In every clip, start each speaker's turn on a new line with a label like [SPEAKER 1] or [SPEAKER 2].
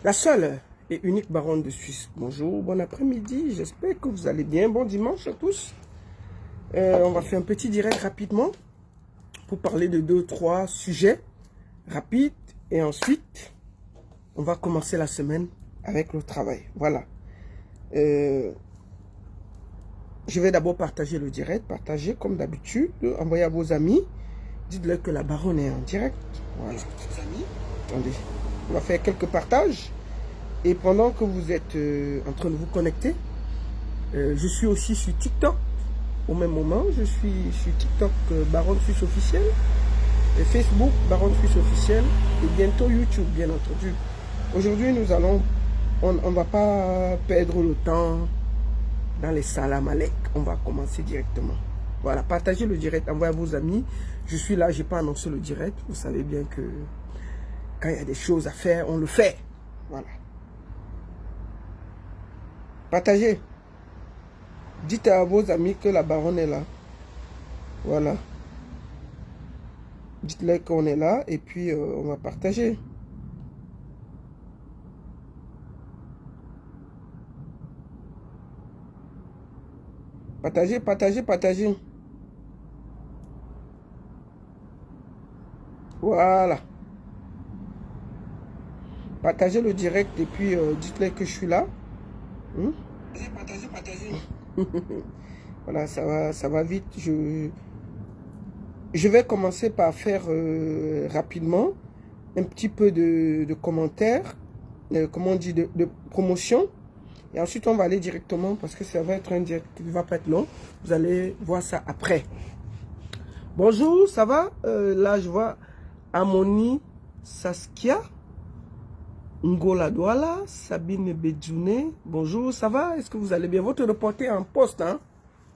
[SPEAKER 1] La seule et unique baronne de Suisse. Bonjour, bon après-midi, j'espère que vous allez bien. Bon dimanche à tous. On va faire un petit direct rapidement pour parler de 2-3 sujets rapides. Et ensuite, on va commencer la semaine avec le travail. Voilà. Je vais d'abord partager le direct. Partagez comme d'habitude. Envoyez à vos amis. Dites-leur que la baronne est en direct. Voilà. Attendez. On va faire quelques partages. Et pendant que vous êtes en train de vous connecter, je suis aussi sur TikTok. Au même moment, je suis sur TikTok Baronne Suisse officielle, et Facebook Baronne Suisse officielle, et bientôt YouTube, bien entendu. Aujourd'hui, on ne va pas perdre le temps dans les salam alek. On va commencer directement. Voilà, partagez le direct, envoyez à vos amis. Je suis là, je n'ai pas annoncé le direct. Vous savez bien que quand il y a des choses à faire, on le fait. Voilà. Partagez. Dites à vos amis que la baronne est là. Voilà. Dites-leur qu'on est là et puis on va partager. Partagez, partagez, partagez. Voilà. Partagez le direct et puis dites-leur que je suis là. Partagez, partagez. Voilà, ça va vite. Je vais commencer par faire rapidement un petit peu de commentaires, comment on dit, de promotion. Et ensuite, on va aller directement parce que ça va être un direct qui ne va pas être long. Vous allez voir ça après. Bonjour, ça va? Là, je vois Amoni Saskia. Ngola Douala, Sabine Bedjoune, bonjour, ça va? Est-ce que vous allez bien? Votre reporter en poste, hein?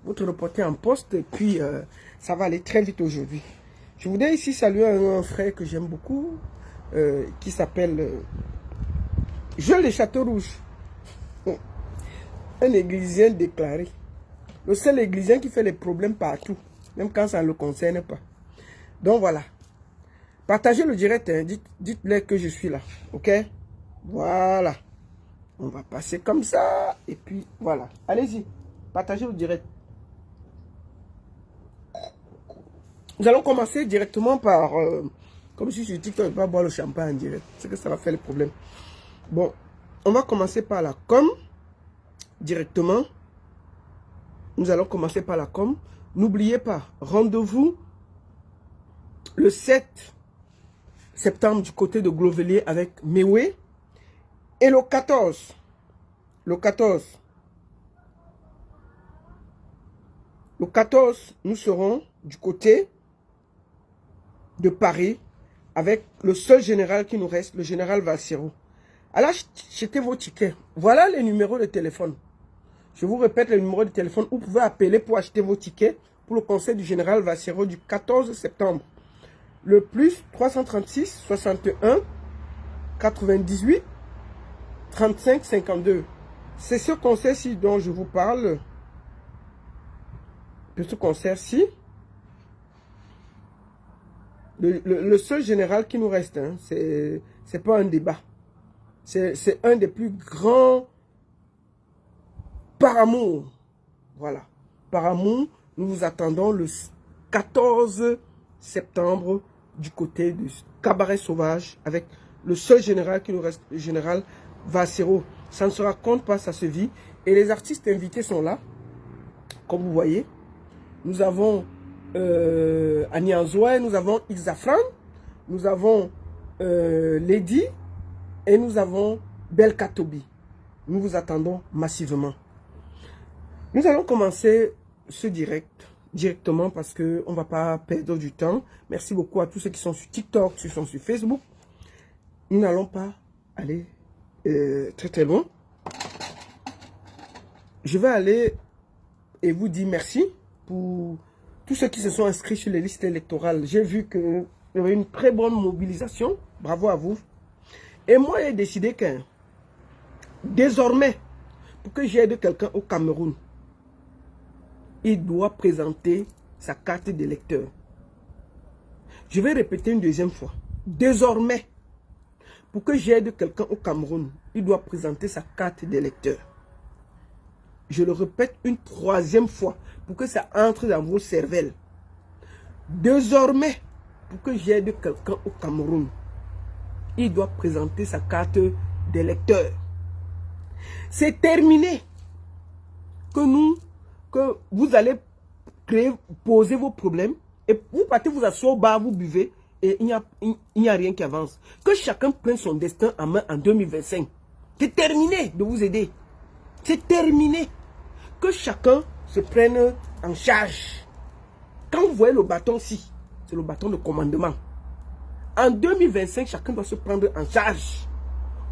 [SPEAKER 1] Votre reporter en poste, et puis ça va aller très vite aujourd'hui. Je voudrais ici saluer un frère que j'aime beaucoup, qui s'appelle Jules Le Château Rouge. Un églisien déclaré. Le seul églisien qui fait les problèmes partout, même quand ça ne le concerne pas. Donc voilà. Partagez le direct, hein. Dites-leur que je suis là, ok? Voilà. On va passer comme ça. Et puis, voilà. Allez-y. Partagez le direct. Nous allons commencer directement par... comme si sur TikTok, je ne vais pas boire le champagne en direct. C'est que ça va faire le problème. Bon. On va commencer par la com. Directement. Nous allons commencer par la com. N'oubliez pas, rendez-vous le 7 septembre du côté de Glovelier avec Mewé. Et le 14, nous serons du côté de Paris avec le seul général qui nous reste, le général Valsero. Alors, achetez vos tickets. Voilà les numéros de téléphone. Je vous répète les numéros de téléphone où vous pouvez appeler pour acheter vos tickets pour le concert du général Valsero du 14 septembre. Le plus 336 61 98 35 52. C'est ce concert-ci dont je vous parle. De ce concert-ci. Le seul général qui nous reste, hein, c'est pas un débat. C'est un des plus grands par amour. Voilà. Par amour, nous vous attendons le 14 septembre du côté du Cabaret Sauvage avec le seul général qui nous reste, le général Valsero. Ça ne se raconte pas, ça se vit. Et les artistes invités sont là. Comme vous voyez. Nous avons Annie Anzoué, nous avons Ilzafran, nous avons Lady et nous avons Belkatobi. Nous vous attendons massivement. Nous allons commencer ce directement parce qu'on ne va pas perdre du temps. Merci beaucoup à tous ceux qui sont sur TikTok, qui sont sur Facebook. Nous n'allons pas aller très très loin. Je vais aller et vous dire merci pour tous ceux qui se sont inscrits sur les listes électorales. J'ai vu qu'il y avait une très bonne mobilisation. Bravo à vous. Et moi, j'ai décidé que désormais, pour que j'aide quelqu'un au Cameroun, il doit présenter sa carte d'électeur. Je vais répéter une deuxième fois. Désormais, pour que j'aide quelqu'un au Cameroun, il doit présenter sa carte d'électeur. Je le répète une troisième fois pour que ça entre dans vos cervelles. Désormais, pour que j'aide quelqu'un au Cameroun, il doit présenter sa carte d'électeur. C'est terminé que vous allez poser vos problèmes et vous partez vous asseoir au bar, vous buvez et il n'y a rien qui avance. Que chacun prenne son destin en main en 2025. C'est terminé de vous aider. C'est terminé. Que chacun se prenne en charge. Quand vous voyez le bâton-ci, c'est le bâton de commandement. En 2025, chacun doit se prendre en charge.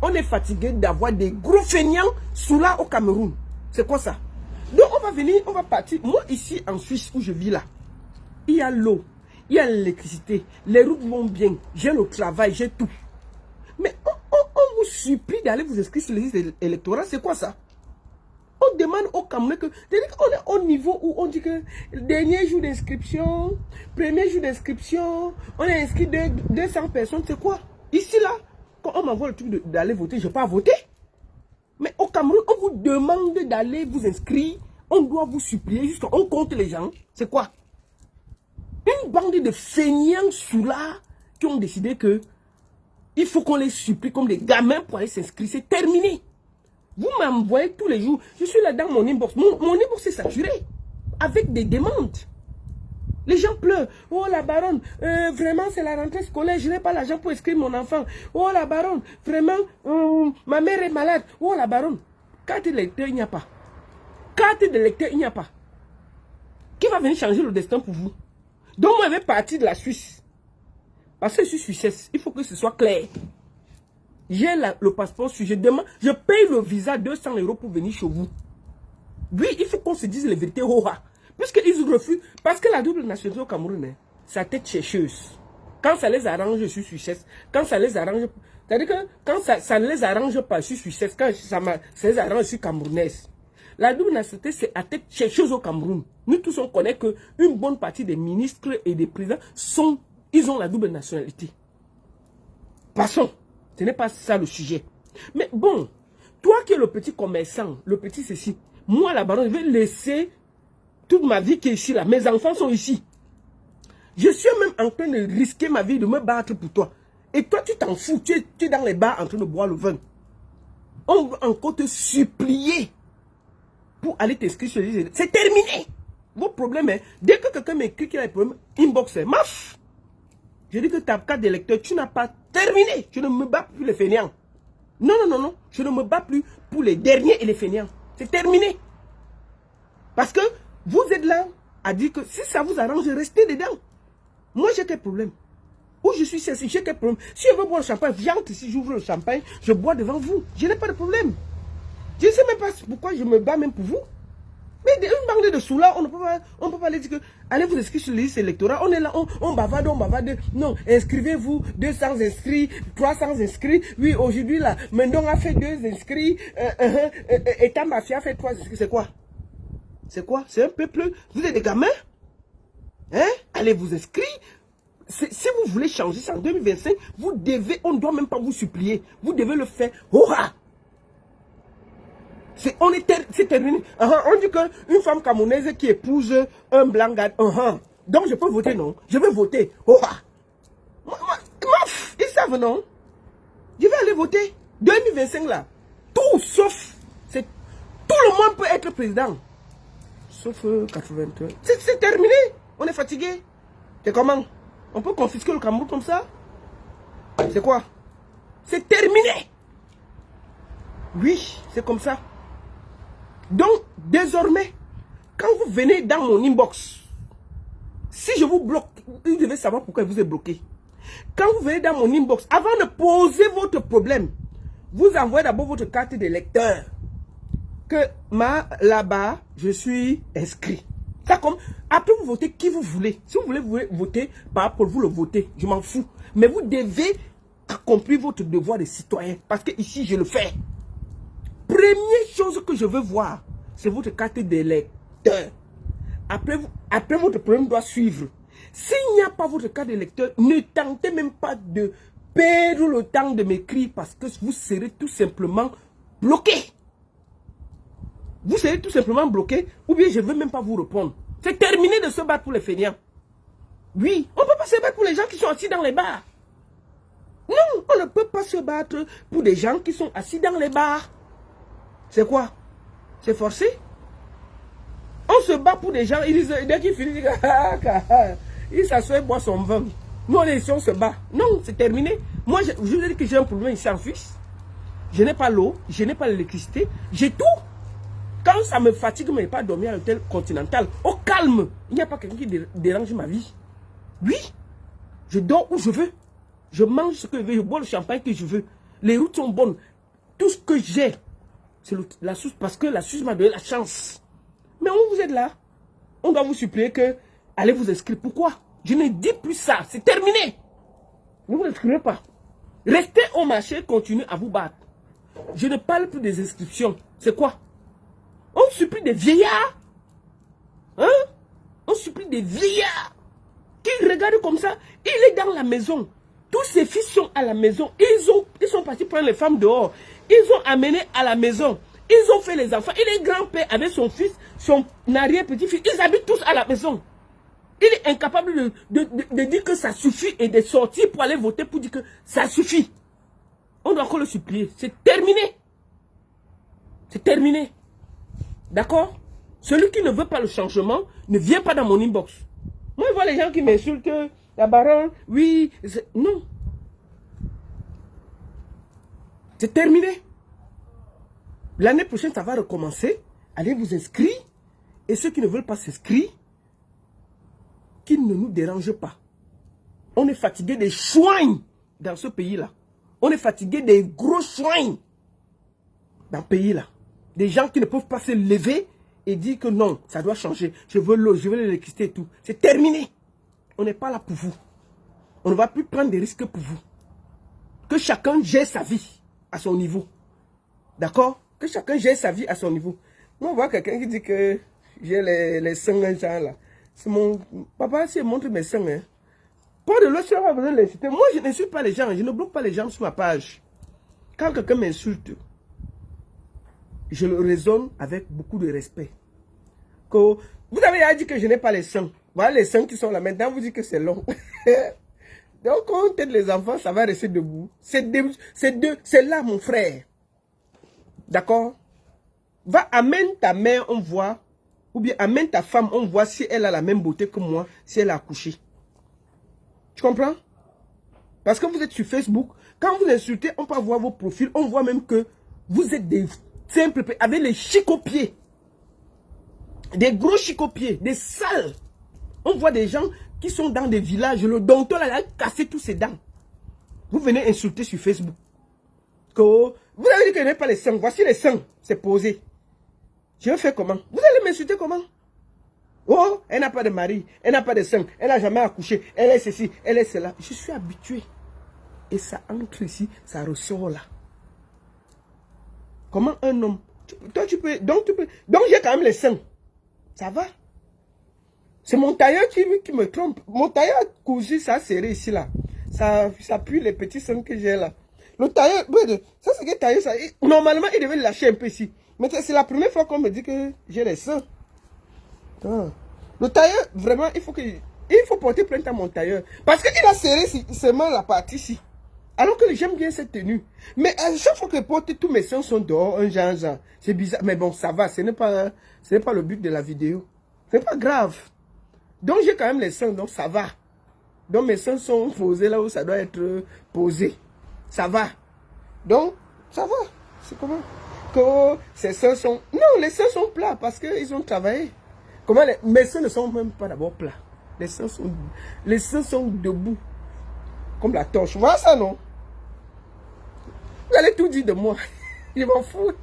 [SPEAKER 1] On est fatigué d'avoir des gros feignants sous là au Cameroun. C'est quoi ça? Donc on va venir, on va partir. Moi ici en Suisse où je vis là, il y a l'eau, il y a l'électricité, les routes vont bien, j'ai le travail, j'ai tout. Mais on vous supplie d'aller vous inscrire sur les listes électorales, c'est quoi ça? On demande au Cameroun que, on est au niveau où on dit que le dernier jour d'inscription, premier jour d'inscription, on a inscrit 200 personnes, c'est quoi? Ici là, quand on m'envoie le truc d'aller voter, je ne vais pas voter. Mais au Cameroun, on vous demande d'aller vous inscrire, on doit vous supplier, on compte les gens, c'est quoi? Une bande de feignants sous-là qui ont décidé que il faut qu'on les supplie comme des gamins pour aller s'inscrire, c'est terminé. Vous m'envoyez tous les jours. Je suis là dans mon inbox. Mon inbox est saturé. Avec des demandes. Les gens pleurent. Oh la baronne, vraiment c'est la rentrée scolaire. Je n'ai pas l'argent pour inscrire mon enfant. Oh la baronne, vraiment, ma mère est malade. Oh la baronne. Carte de lecteur, il n'y a pas. Carte de lecteur, il n'y a pas. Qui va venir changer le destin pour vous? Donc moi, je vais partir de la Suisse. Parce que je suis suissesse. Il faut que ce soit clair. J'ai le passeport suisse, je paye le visa 200 € pour venir chez vous. Oui, il faut qu'on se dise les vérités. Puisqu'ils refusent, parce que la double nationalité au Cameroun, c'est la tête chercheuse. Quand ça les arrange, je suis suissesse. Quand ça les arrange, c'est-à-dire que quand ça ne les arrange pas, je suis suissesse. Quand ça les arrange, je suis camerounaise. La double nationalité, c'est la tête chercheuse au Cameroun. Nous tous, on connaît qu'une bonne partie des ministres et des présidents ils ont la double nationalité. Passons. Ce n'est pas ça le sujet. Mais bon, toi qui es le petit commerçant, le petit ceci, moi la baronne, je vais laisser toute ma vie qui est ici là. Mes enfants sont ici. Je suis même en train de risquer ma vie, de me battre pour toi. Et toi, tu t'en fous. Tu es dans les bars en train de boire le vin. On va encore te supplier pour aller t'inscrire sur les listes. C'est terminé. Vos problèmes, dès que quelqu'un m'écrit qu'il a des problèmes, inbox, maf. Je dis que ta carte d'électeur, tu n'as pas terminé. Je ne me bats plus les fainéants. Non, non, non, non. Je ne me bats plus pour les derniers et les fainéants. C'est terminé. Parce que vous êtes là à dire que si ça vous arrange, restez dedans. Moi, j'ai quel problème? Où je suis ceci, j'ai quel problème? Si je veux boire le champagne, j'entre ici, j'ouvre le champagne, je bois devant vous. Je n'ai pas de problème. Je ne sais même pas pourquoi je me bats même pour vous. Mais une bande de sous-là, on ne peut pas aller dire que allez vous inscrire sur les listes électorales. On est là, on bavarde, on bavarde. Non, inscrivez-vous, 200 inscrits, 300 inscrits. Oui, aujourd'hui, là, Mendon a fait 2 inscrits. État Mafia a fait 3 inscrits. C'est quoi? C'est quoi? C'est un peuple. Vous êtes des gamins? Hein? Allez vous inscrire. Si vous voulez changer ça en 2025, vous devez, on ne doit même pas vous supplier. Vous devez le faire. Hurrah! C'est terminé. On dit qu'une femme camerounaise qui épouse un blanc gars, donc je peux voter, non? Je vais voter. Ils savent, non? Je vais aller voter. 2025 là. Tout sauf. Tout le monde peut être président. Sauf 83. C'est terminé. On est fatigué. C'est comment? On peut confisquer le Cameroun comme ça? C'est quoi? C'est terminé. Oui, c'est comme ça. Donc, désormais, quand vous venez dans mon inbox, si je vous bloque, vous devez savoir pourquoi vous êtes bloqué. Quand vous venez dans mon inbox, avant de poser votre problème, vous envoyez d'abord votre carte d'électeur. Que là-bas, je suis inscrit. Ça comme, après vous votez qui vous voulez. Si vous voulez voter, par rapport vous le votez, je m'en fous. Mais vous devez accomplir votre devoir de citoyen. Parce que ici, je le fais. Première chose que je veux voir, c'est votre carte d'électeur. Après, votre problème doit suivre. S'il n'y a pas votre carte d'électeur, ne tentez même pas de perdre le temps de m'écrire parce que vous serez tout simplement bloqué. Vous serez tout simplement bloqué ou bien je ne veux même pas vous répondre. C'est terminé de se battre pour les fainéants. Oui, on ne peut pas se battre pour les gens qui sont assis dans les bars. Non, on ne peut pas se battre pour des gens qui sont assis dans les bars. C'est quoi? C'est forcé? On se bat pour des gens, ils disent, dès qu'ils finissent, ils s'assoient et boivent son vin. Nous, on est ici, on se bat. Non, c'est terminé. Moi, je vous ai dit que j'ai un problème ici en Suisse. Je n'ai pas l'eau, je n'ai pas l'électricité, j'ai tout. Quand ça me fatigue, je ne vais pas dormir à l'hôtel Continental. Au calme, il n'y a pas quelqu'un qui dérange ma vie. Oui, je dors où je veux. Je mange ce que je veux, je bois le champagne que je veux. Les routes sont bonnes. Tout ce que j'ai, c'est la Suisse, parce que la Suisse m'a donné la chance. Mais où vous êtes là? On doit vous supplier que allez vous inscrire. Pourquoi? Je ne dis plus ça. C'est terminé. Ne vous inscrivez pas. Restez au marché, continuez à vous battre. Je ne parle plus des inscriptions. C'est quoi? On supplie des vieillards. Hein? On supplie des vieillards qui regardent comme ça. Il est dans la maison. Tous ses fils sont à la maison. Ils sont partis prendre les femmes dehors. Ils ont amené à la maison. Ils ont fait les enfants. Il est grand-père avec son fils, son arrière-petit-fils. Ils habitent tous à la maison. Il est incapable de dire que ça suffit et de sortir pour aller voter pour dire que ça suffit. On doit encore le supplier. C'est terminé. C'est terminé. D'accord? Celui qui ne veut pas le changement ne vient pas dans mon inbox. Moi, je vois les gens qui m'insultent. La baronne, oui. Non. C'est terminé. L'année prochaine, ça va recommencer. Allez vous inscrire. Et ceux qui ne veulent pas s'inscrire, qu'ils ne nous dérangent pas. On est fatigué des chouins dans ce pays-là. On est fatigué des gros chouins dans ce pays-là. Des gens qui ne peuvent pas se lever et dire que non, ça doit changer. Je veux l'eau, je veux l'électricité et tout. C'est terminé. On n'est pas là pour vous. On ne va plus prendre des risques pour vous. Que chacun gère sa vie à son niveau. D'accord? Que chacun gère sa vie à son niveau. Moi, on voit quelqu'un qui dit que j'ai les seins, genre là. C'est mon papa, s'il montre mes seins. Hein. Pas de l'autre, on va besoin de l'insulter. Moi, je n'insulte pas les gens. Je ne bloque pas les gens sur ma page. Quand quelqu'un m'insulte, je le raisonne avec beaucoup de respect. Que vous avez déjà dit que je n'ai pas les seins. Voilà les seins qui sont là. Maintenant, vous dites que c'est long. Donc, quand on t'aide les enfants, ça va rester debout. C'est là, mon frère. D'accord? Va, amène ta mère, on voit. Ou bien amène ta femme, on voit si elle a la même beauté que moi, si elle a accouché. Tu comprends? Parce que vous êtes sur Facebook, quand vous insultez, on peut voir vos profils, on voit même que vous êtes des simples, avec les chicopiers. Des gros chicopiers, des sales. On voit des gens qui sont dans des villages, le docteur a cassé tous ses dents. Vous venez insulter sur Facebook. Que vous avez dit que je n'ai pas les seins, voici les seins, c'est posé. Je vais faire comment? Vous allez m'insulter comment? Oh, elle n'a pas de mari, elle n'a pas de seins, elle n'a jamais accouché, elle est ceci, elle est cela. Je suis habitué. Et ça entre ici, ça ressort là. Comment un homme? Donc j'ai quand même les seins. Ça va? C'est mon tailleur qui me trompe. Mon tailleur a cousu ça serré ici là. Ça pue les petits seins que j'ai là. Le tailleur, ça c'est que tailleur ça. Normalement, il devait le lâcher un peu ici. Mais c'est la première fois qu'on me dit que j'ai les seins. Ah. Le tailleur, vraiment, il faut porter plainte à mon tailleur. Parce qu'il a serré seulement la partie ici. Alors que j'aime bien cette tenue. Mais à chaque fois que je porte, tous mes seins sont dehors, un genre. C'est bizarre. Mais bon, ça va. Ce n'est pas le but de la vidéo. C'est pas grave. Donc j'ai quand même les seins, donc ça va. Donc mes seins sont posés là où ça doit être posé. Ça va. Donc, ça va. C'est comment? Que ces seins sont... Non, les seins sont plats parce qu'ils ont travaillé. Comment mes seins ne sont même pas d'abord plats. Les seins sont debout. Comme la torche. Voilà ça, non? Vous allez tout dire de moi. Il m'en fout.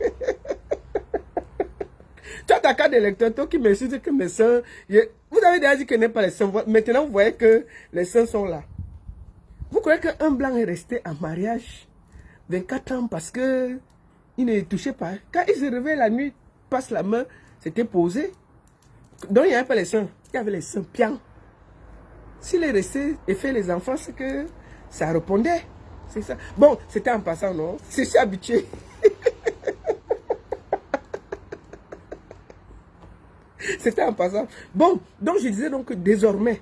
[SPEAKER 1] Tu as ta carte d'électeur, toi qui m'insulte que mes seins... Vous avez déjà dit que je n'ai pas les seins. Maintenant, vous voyez que les seins sont là. Vous croyez qu'un blanc est resté en mariage 24 ans parce que il ne touchait pas. Quand il se réveille la nuit, passe la main, c'était posé. Donc il n'y avait pas les seins. Il y avait les seins piants. S'il est resté et fait les enfants, c'est que ça répondait. C'est ça. Bon, c'était en passant, non? Je suis habitué. C'était en passant. Bon, donc je disais donc que désormais,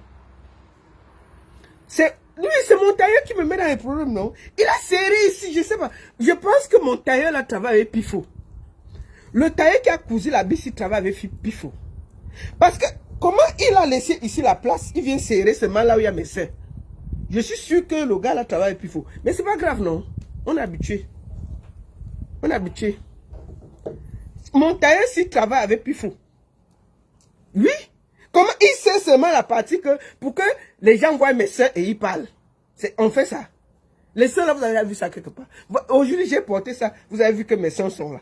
[SPEAKER 1] c'est lui, c'est mon tailleur qui me met dans les problèmes, non? Il a serré ici, je sais pas. Je pense que mon tailleur là travaille avec Pifo. Le tailleur qui a cousu la bise, il travaille avec Pifo. Parce que, comment il a laissé ici la place, il vient serrer seulement là où il y a mes seins. Je suis sûr que le gars là travaille avec Pifo. Mais c'est pas grave, non? On est habitué. On est habitué. Mon tailleur s'il travaille avec Pifo. Oui. Comment il sait seulement la partie que pour que les gens voient mes seins et ils parlent. On fait ça. Les seins là, vous avez vu ça quelque part. Aujourd'hui, j'ai porté ça. Vous avez vu que mes seins sont là.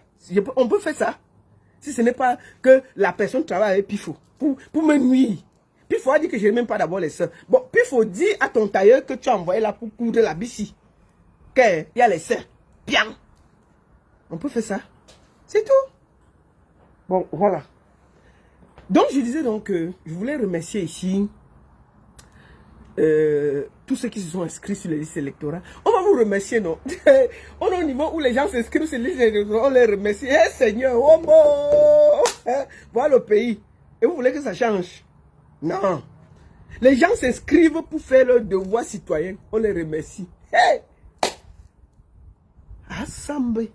[SPEAKER 1] On peut faire ça. Si ce n'est pas que la personne travaille avec Pifo. Pour me nuire. Pifo a dit que je n'ai même pas d'abord les seins. Bon, Pifo dit à ton tailleur que tu as envoyé là pour coudre la bici. Qu'il y a les seins. Bien. On peut faire ça. C'est tout. Bon, voilà. Donc, je disais donc je voulais remercier ici tous ceux qui se sont inscrits sur les listes électorales. On va vous remercier, non? On est au niveau où les gens s'inscrivent sur les listes électorales, on les remercie. Eh Seigneur, oh bon! Voilà le pays. Et vous voulez que ça change? Non. Les gens s'inscrivent pour faire leur devoir citoyen. On les remercie. Hey! Assemblée.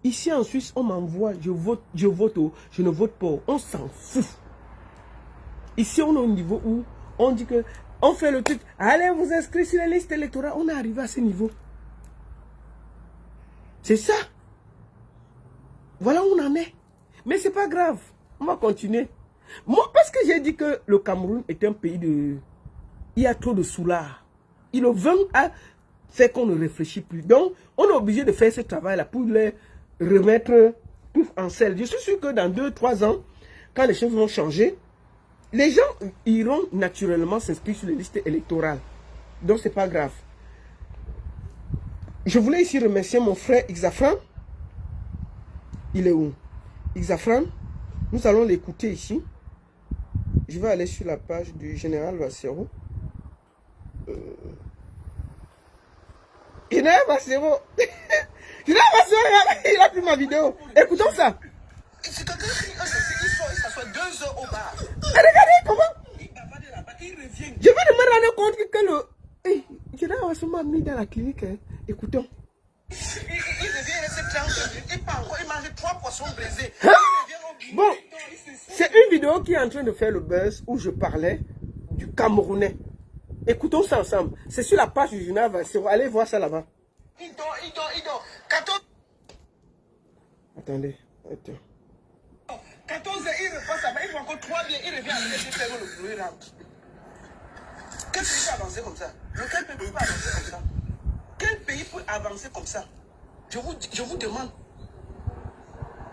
[SPEAKER 1] Ici en Suisse, on m'envoie, je vote, je ne vote pas. On s'en fout. Ici, on est au niveau où on dit que on fait le truc. Allez vous inscrire sur les listes électorales. On est arrivé à ce niveau. C'est ça. Voilà où on en est. Mais c'est pas grave. On va continuer. Moi, parce que j'ai dit que le Cameroun est un pays de... Il y a trop de soulards. Ils le veulent à faire qu'on ne réfléchit plus. Donc, on est obligé de faire ce travail-là pour les remettre tout en selle. Je suis sûr que dans 2-3 ans, quand les choses vont changer, les gens iront naturellement s'inscrire sur les listes électorales. Donc, c'est pas grave. Je voulais ici remercier mon frère Xafran. Il est où? Xafran. Nous allons l'écouter ici. Je vais aller sur la page du général Bassero. Général Bassero. Général Bassero, il a pris ma vidéo. Écoutons ça.
[SPEAKER 2] Si quelqu'un crie un ceci, il s'assoit 2 heures au bar.
[SPEAKER 1] Regardez comment.
[SPEAKER 2] Il bavade là-bas, il revient.
[SPEAKER 1] Je vais me rendre compte que le... Général Bassero m'a mis dans la clinique. Hein. Écoutons.
[SPEAKER 2] Il revient, il reste 30 minutes. Il part encore, il mange 3 poissons brisés.
[SPEAKER 1] Hein?
[SPEAKER 2] Il revient au bureau.
[SPEAKER 1] Bon, c'est une vidéo qui est en train de faire le buzz où je parlais du Camerounais. Écoutons ça ensemble. C'est sur la page du journal Bassero. Allez voir ça là-bas.
[SPEAKER 2] Il dort. 14...
[SPEAKER 1] Attendez, attends.
[SPEAKER 2] 14 heures, il repasse là-bas, il fait encore 3 biens, il revient avec les fermes, le boulot, il rentre. Quel pays peut avancer comme ça? Lequel pays peut avancer comme ça? Quel pays peut avancer comme ça? Je vous demande.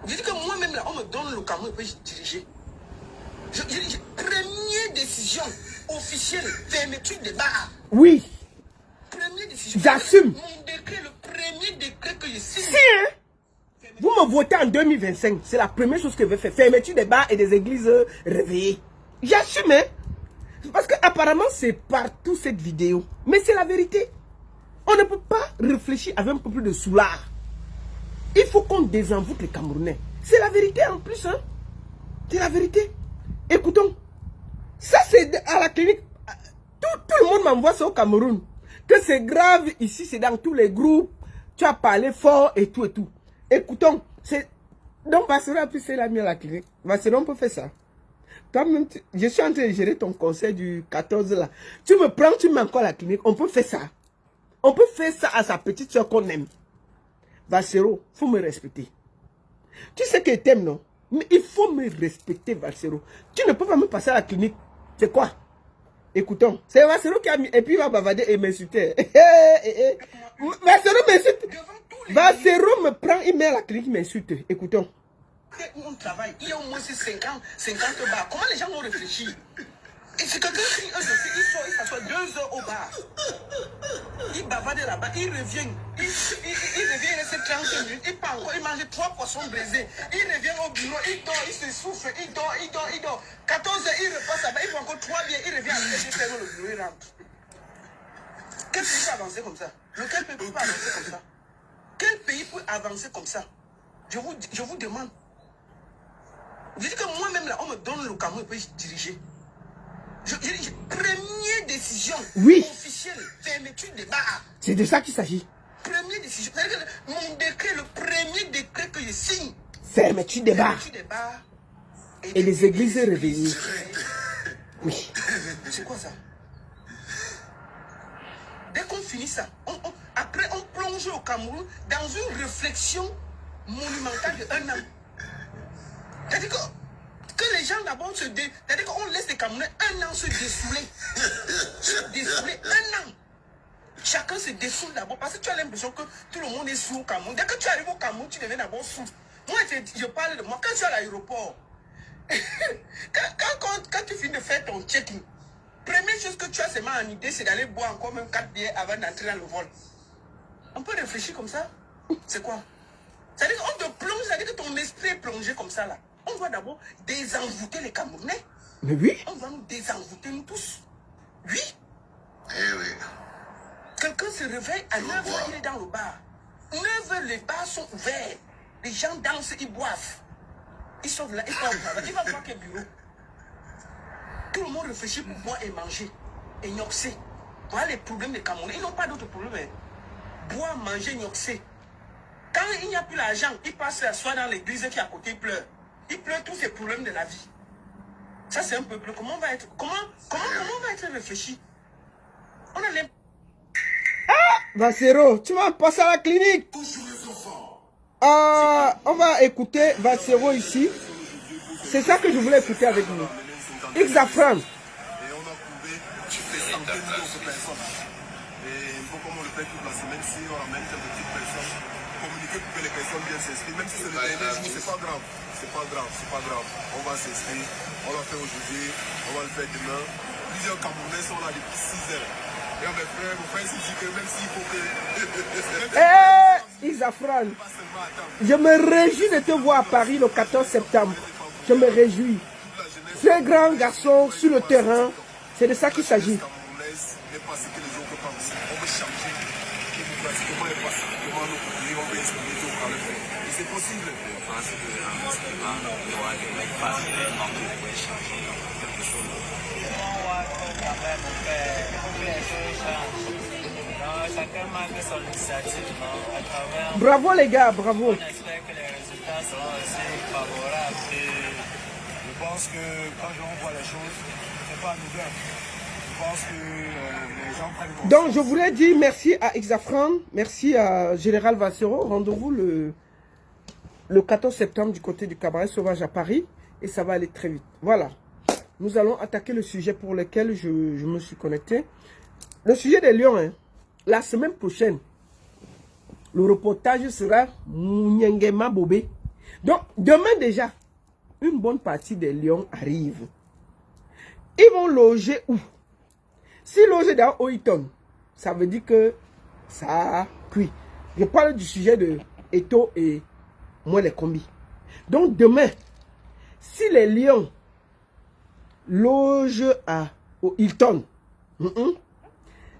[SPEAKER 2] Je dis que moi-même, là, on me donne le Cameroun et puis je diriger. Première décision officielle, fermeture des bars.
[SPEAKER 1] Oui.
[SPEAKER 2] Première décision.
[SPEAKER 1] J'assume.
[SPEAKER 2] Mon décret, le premier décret que je signe.
[SPEAKER 1] Si, hein? Vous me votez en 2025, c'est la première chose que je vais faire. Fermeture des bars et des églises réveillées. J'assume, hein? Parce qu'apparemment, c'est partout cette vidéo. Mais c'est la vérité. On ne peut pas réfléchir avec un peu plus de soulard. Il faut qu'on désenvoûte les Camerounais. C'est la vérité en plus, hein? C'est la vérité. Écoutons. Ça, c'est à la clinique. Tout le monde m'envoie ça au Cameroun. Que c'est grave ici, c'est dans tous les groupes. Tu as parlé fort et tout et tout. Écoutons. Donc, Bassero a pu faire la mienne à la clinique. Bassero, on peut faire ça. Toi-même, je suis en train de gérer ton conseil du 14 là. Tu me prends, tu mets encore à la clinique. On peut faire ça. On peut faire ça à sa petite soeur qu'on aime. Bassero, il faut me respecter. Tu sais que je t'aime, non? Mais il faut me respecter, Bassero. Tu ne peux pas me passer à la clinique. C'est quoi? Écoutons. C'est Bassero qui a mis... Et puis il va bavader et m'insulter. Bassero m'insulte. Bassero me prend, il met à la clinique, il m'insulte. Écoutons.
[SPEAKER 2] On travaille, il y a au moins 50 bars. Comment les gens vont réfléchir? Et si quelqu'un crie un dossier, il s'assoit 2 heures au bar. Il bavade là-bas, il revient. Il revient, il reste 30 minutes. Il part encore, il mange 3 poissons brisés. Il revient au bureau, il dort, il se souffle, il dort. 14 heures, il repasse là-bas, il fait encore 3 biens, il revient avec les fermes, le bureau, il rentre. Quel pays peut avancer comme ça? Lequel pays peut avancer comme ça? Quel pays peut avancer comme ça? Je vous demande. Je dis que moi-même, là, on me donne le Cameroun et je diriger. Première décision officielle, fermeture des bars.
[SPEAKER 1] C'est de ça qu'il s'agit.
[SPEAKER 2] Première décision. Mon décret, le premier décret que je signe.
[SPEAKER 1] Fermeture des bars. Et les églises réveillées. Oui.
[SPEAKER 2] C'est quoi ça? Dès qu'on finit ça, après on plonge au Cameroun dans une réflexion monumentale de 1 an. C'est-à-dire que les gens d'abord c'est-à-dire qu'on laisse les Camerounais 1 an se dessouler. Se dessouler 1 an. Chacun se dessoule d'abord parce que tu as l'impression que tout le monde est sous au Cameroun. Dès que tu arrives au Cameroun, tu deviens d'abord sous. Moi, je parle de moi. Quand je suis à l'aéroport, quand tu finis de faire ton check-in, première chose que tu as seulement en idée, c'est d'aller boire encore même 4 bières avant d'entrer dans le vol. On peut réfléchir comme ça? C'est quoi? C'est-à-dire qu'on te plonge, c'est-à-dire que ton esprit est plongé comme ça là. On doit d'abord désenvoûter les Camerounais.
[SPEAKER 1] Mais oui.
[SPEAKER 2] On va nous désenvoûter nous tous. Oui.
[SPEAKER 3] Eh oui.
[SPEAKER 2] Quelqu'un se réveille à 9h, il est dans le bar. 9h, les bars sont ouverts. Les gens dansent, ils boivent. Ils sont là, ils sont au travail. Il va voir quel bureau. Tout le monde réfléchit pour boire et manger. Et gnoxer. Voilà les problèmes des Camerounais. Ils n'ont pas d'autres problèmes. Boire, manger, gnoxer. Quand il n'y a plus l'argent, ils passent s'asseoir dans l'église qui est à côté, ils pleurent. Ils pleurent tous ces problèmes de la vie. Ça, c'est un peuple. Comment on va être réfléchi? On a l'impression.
[SPEAKER 1] Vassero, tu vas passer à la clinique. On va écouter Vassero ici. C'est ça que je voulais écouter avec vous. Xafran.
[SPEAKER 3] Et on a prouvé des centaines d'autres personnes. Et il faut comme on le fait toute la semaine, si on ramène quelques petites personnes, communiquer pour que les personnes viennent s'inscrire. Même si c'est le dernier jour, c'est pas grave. C'est pas grave, c'est pas grave. On va s'inscrire. On l'a fait aujourd'hui, on va le faire demain. Plusieurs Camerounais sont là depuis 6 heures. Et mes frères, mon frère s'il dit que même s'il faut que...
[SPEAKER 1] Xafran, je me réjouis de te voir à Paris le 14 septembre. Je me réjouis. Très grand garçon sur le terrain, c'est de ça qu'il s'agit.
[SPEAKER 3] C'est possible. Je pense qu'en inscrivant, il y aura des mecs facilement qui pourraient changer quelque chose. Chacun marque son initiative à travers.
[SPEAKER 1] Bravo les gars, bravo.
[SPEAKER 3] On espère que les résultats seront aussi favorables. Et je pense que quand on voit les choses, c'est pas nouveau. Je pense que les gens prennent conscience.
[SPEAKER 1] Donc je voulais dire merci à Xafran, merci à Général Vassero. Rendez-vous le 14 septembre du côté du Cabaret Sauvage à Paris. Et ça va aller très vite. Voilà. Nous allons attaquer le sujet pour lequel je me suis connecté. Le sujet des lions, hein. La semaine prochaine, le reportage sera Mouniangema Bobé. Donc, demain déjà, une bonne partie des lions arrivent. Ils vont loger où? S'ils logent dans Oiton, ça veut dire que ça a cuit. Je parle du sujet de Eto et moi les combis. Donc, demain, si les lions logent au Hilton,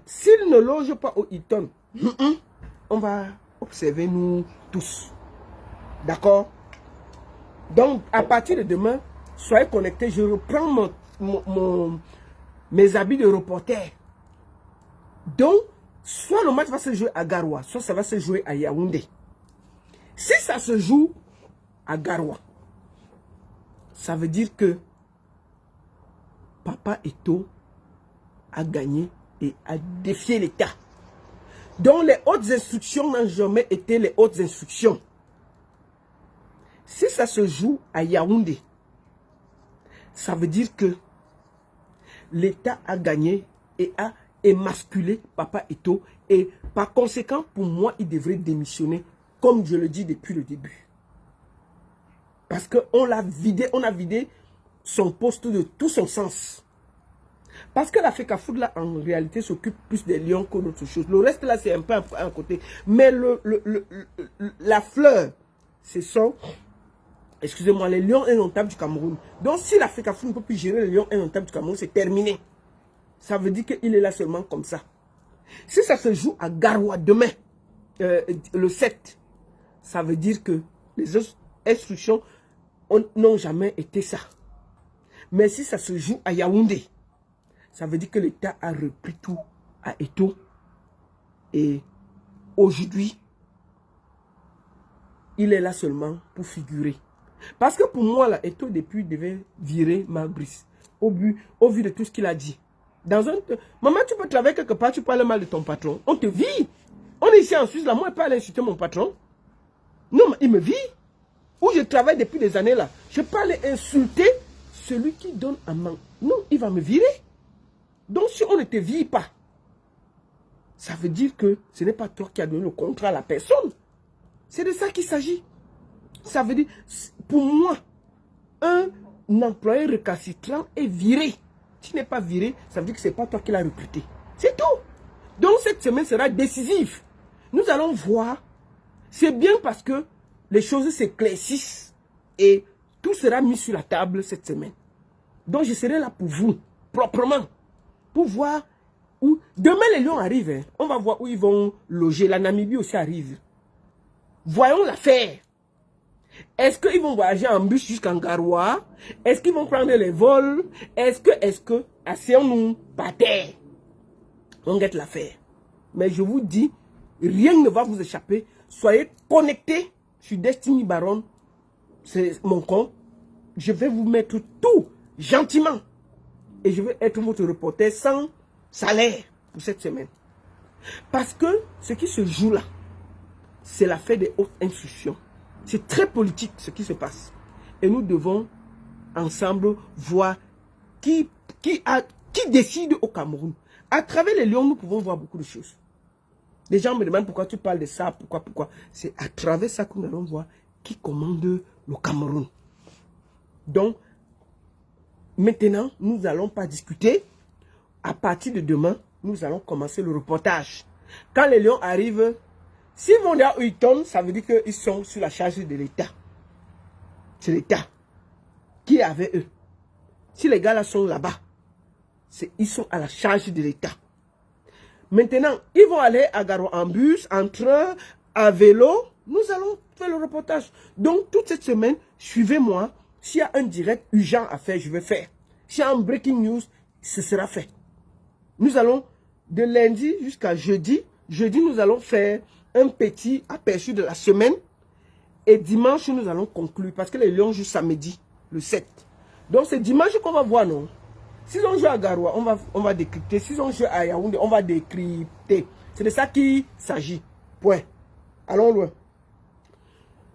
[SPEAKER 1] s'ils ne logent pas au Hilton, on va observer nous tous. D'accord? Donc, à partir de demain, soyez connectés. Je reprends mes habits de reporter. Donc, soit le match va se jouer à Garoua, soit ça va se jouer à Yaoundé. Si ça se joue à Garoua, ça veut dire que Papa Eto a gagné et a défié l'État. Donc les hautes instructions n'ont jamais été les hautes instructions. Si ça se joue à Yaoundé, ça veut dire que l'État a gagné et a émasculé Papa Eto. Et par conséquent, pour moi, il devrait démissionner, comme je le dis depuis le début. Parce qu'on l'a vidé, on a vidé son poste de tout son sens. Parce que la FECAFOOT, là, en réalité, s'occupe plus des lions que d'autres choses. Le reste, là, c'est un peu à un côté. Mais la fleur, ce sont, excusez-moi, les lions indomptables du Cameroun. Donc, si la FECAFOOT ne peut plus gérer les lions indomptables du Cameroun, c'est terminé. Ça veut dire qu'il est là seulement comme ça. Si ça se joue à Garoua demain, le 7, ça veut dire que les autres instructions n'ont jamais été ça. Mais si ça se joue à Yaoundé, ça veut dire que l'État a repris tout à Eto. Et aujourd'hui, il est là seulement pour figurer. Parce que pour moi, là, Eto depuis devait virer Mabrice. Au vu de tout ce qu'il a dit. Maman, tu peux travailler quelque part, tu parles mal de ton patron. On te vit. On est ici en Suisse, là, moi, je ne peux pas aller insulter mon patron. Non, il me vit. Où je travaille depuis des années, là. Je peux aller insulter celui qui donne à main. Non, il va me virer. Donc, si on ne te vit pas, ça veut dire que ce n'est pas toi qui as donné le contrat à la personne. C'est de ça qu'il s'agit. Ça veut dire, pour moi, un employé récalcitrant est viré. S'il n'est pas viré, ça veut dire que ce n'est pas toi qui l'as recruté. C'est tout. Donc cette semaine sera décisive. Nous allons voir. C'est bien parce que les choses s'éclaircissent et tout sera mis sur la table cette semaine. Donc je serai là pour vous, proprement, pour voir où... Demain les Lions arrivent. Hein. On va voir où ils vont loger. La Namibie aussi arrive. Voyons l'affaire. Est-ce qu'ils vont voyager en bus jusqu'en Garoua? Est-ce qu'ils vont prendre les vols? Est-ce que, asseyons-nous par terre? On guette l'affaire. Mais je vous dis, rien ne va vous échapper. Soyez connectés sur Destiny Baron. C'est mon compte. Je vais vous mettre tout gentiment. Et je vais être votre reporter sans salaire pour cette semaine. Parce que ce qui se joue là, c'est l'affaire des hautes instructions. C'est très politique ce qui se passe. Et nous devons ensemble voir qui décide au Cameroun. À travers les Lions, nous pouvons voir beaucoup de choses. Les gens me demandent pourquoi tu parles de ça, pourquoi. C'est à travers ça que nous allons voir qui commande le Cameroun. Donc, maintenant, nous n'allons pas discuter. À partir de demain, nous allons commencer le reportage. Quand les Lions arrivent, s'ils vont là où ils tombent, ça veut dire qu'ils sont sur la charge de l'État. C'est l'État qui est avec eux. Si les gars là sont là-bas, ils sont à la charge de l'État. Maintenant, ils vont aller à Garo en bus, en train, à vélo. Nous allons faire le reportage. Donc, toute cette semaine, suivez-moi. S'il y a un direct urgent à faire, je vais faire. S'il y a un breaking news, ce sera fait. Nous allons, de lundi jusqu'à jeudi. Jeudi, nous allons faire un petit aperçu de la semaine. Et dimanche, nous allons conclure. Parce que les Lions jouent samedi, le 7. Donc, c'est dimanche qu'on va voir, non? S'ils ont joué à Garoua, on va décrypter. S'ils ont joué à Yaoundé, on va décrypter. C'est de ça qu'il s'agit. Point. Allons loin.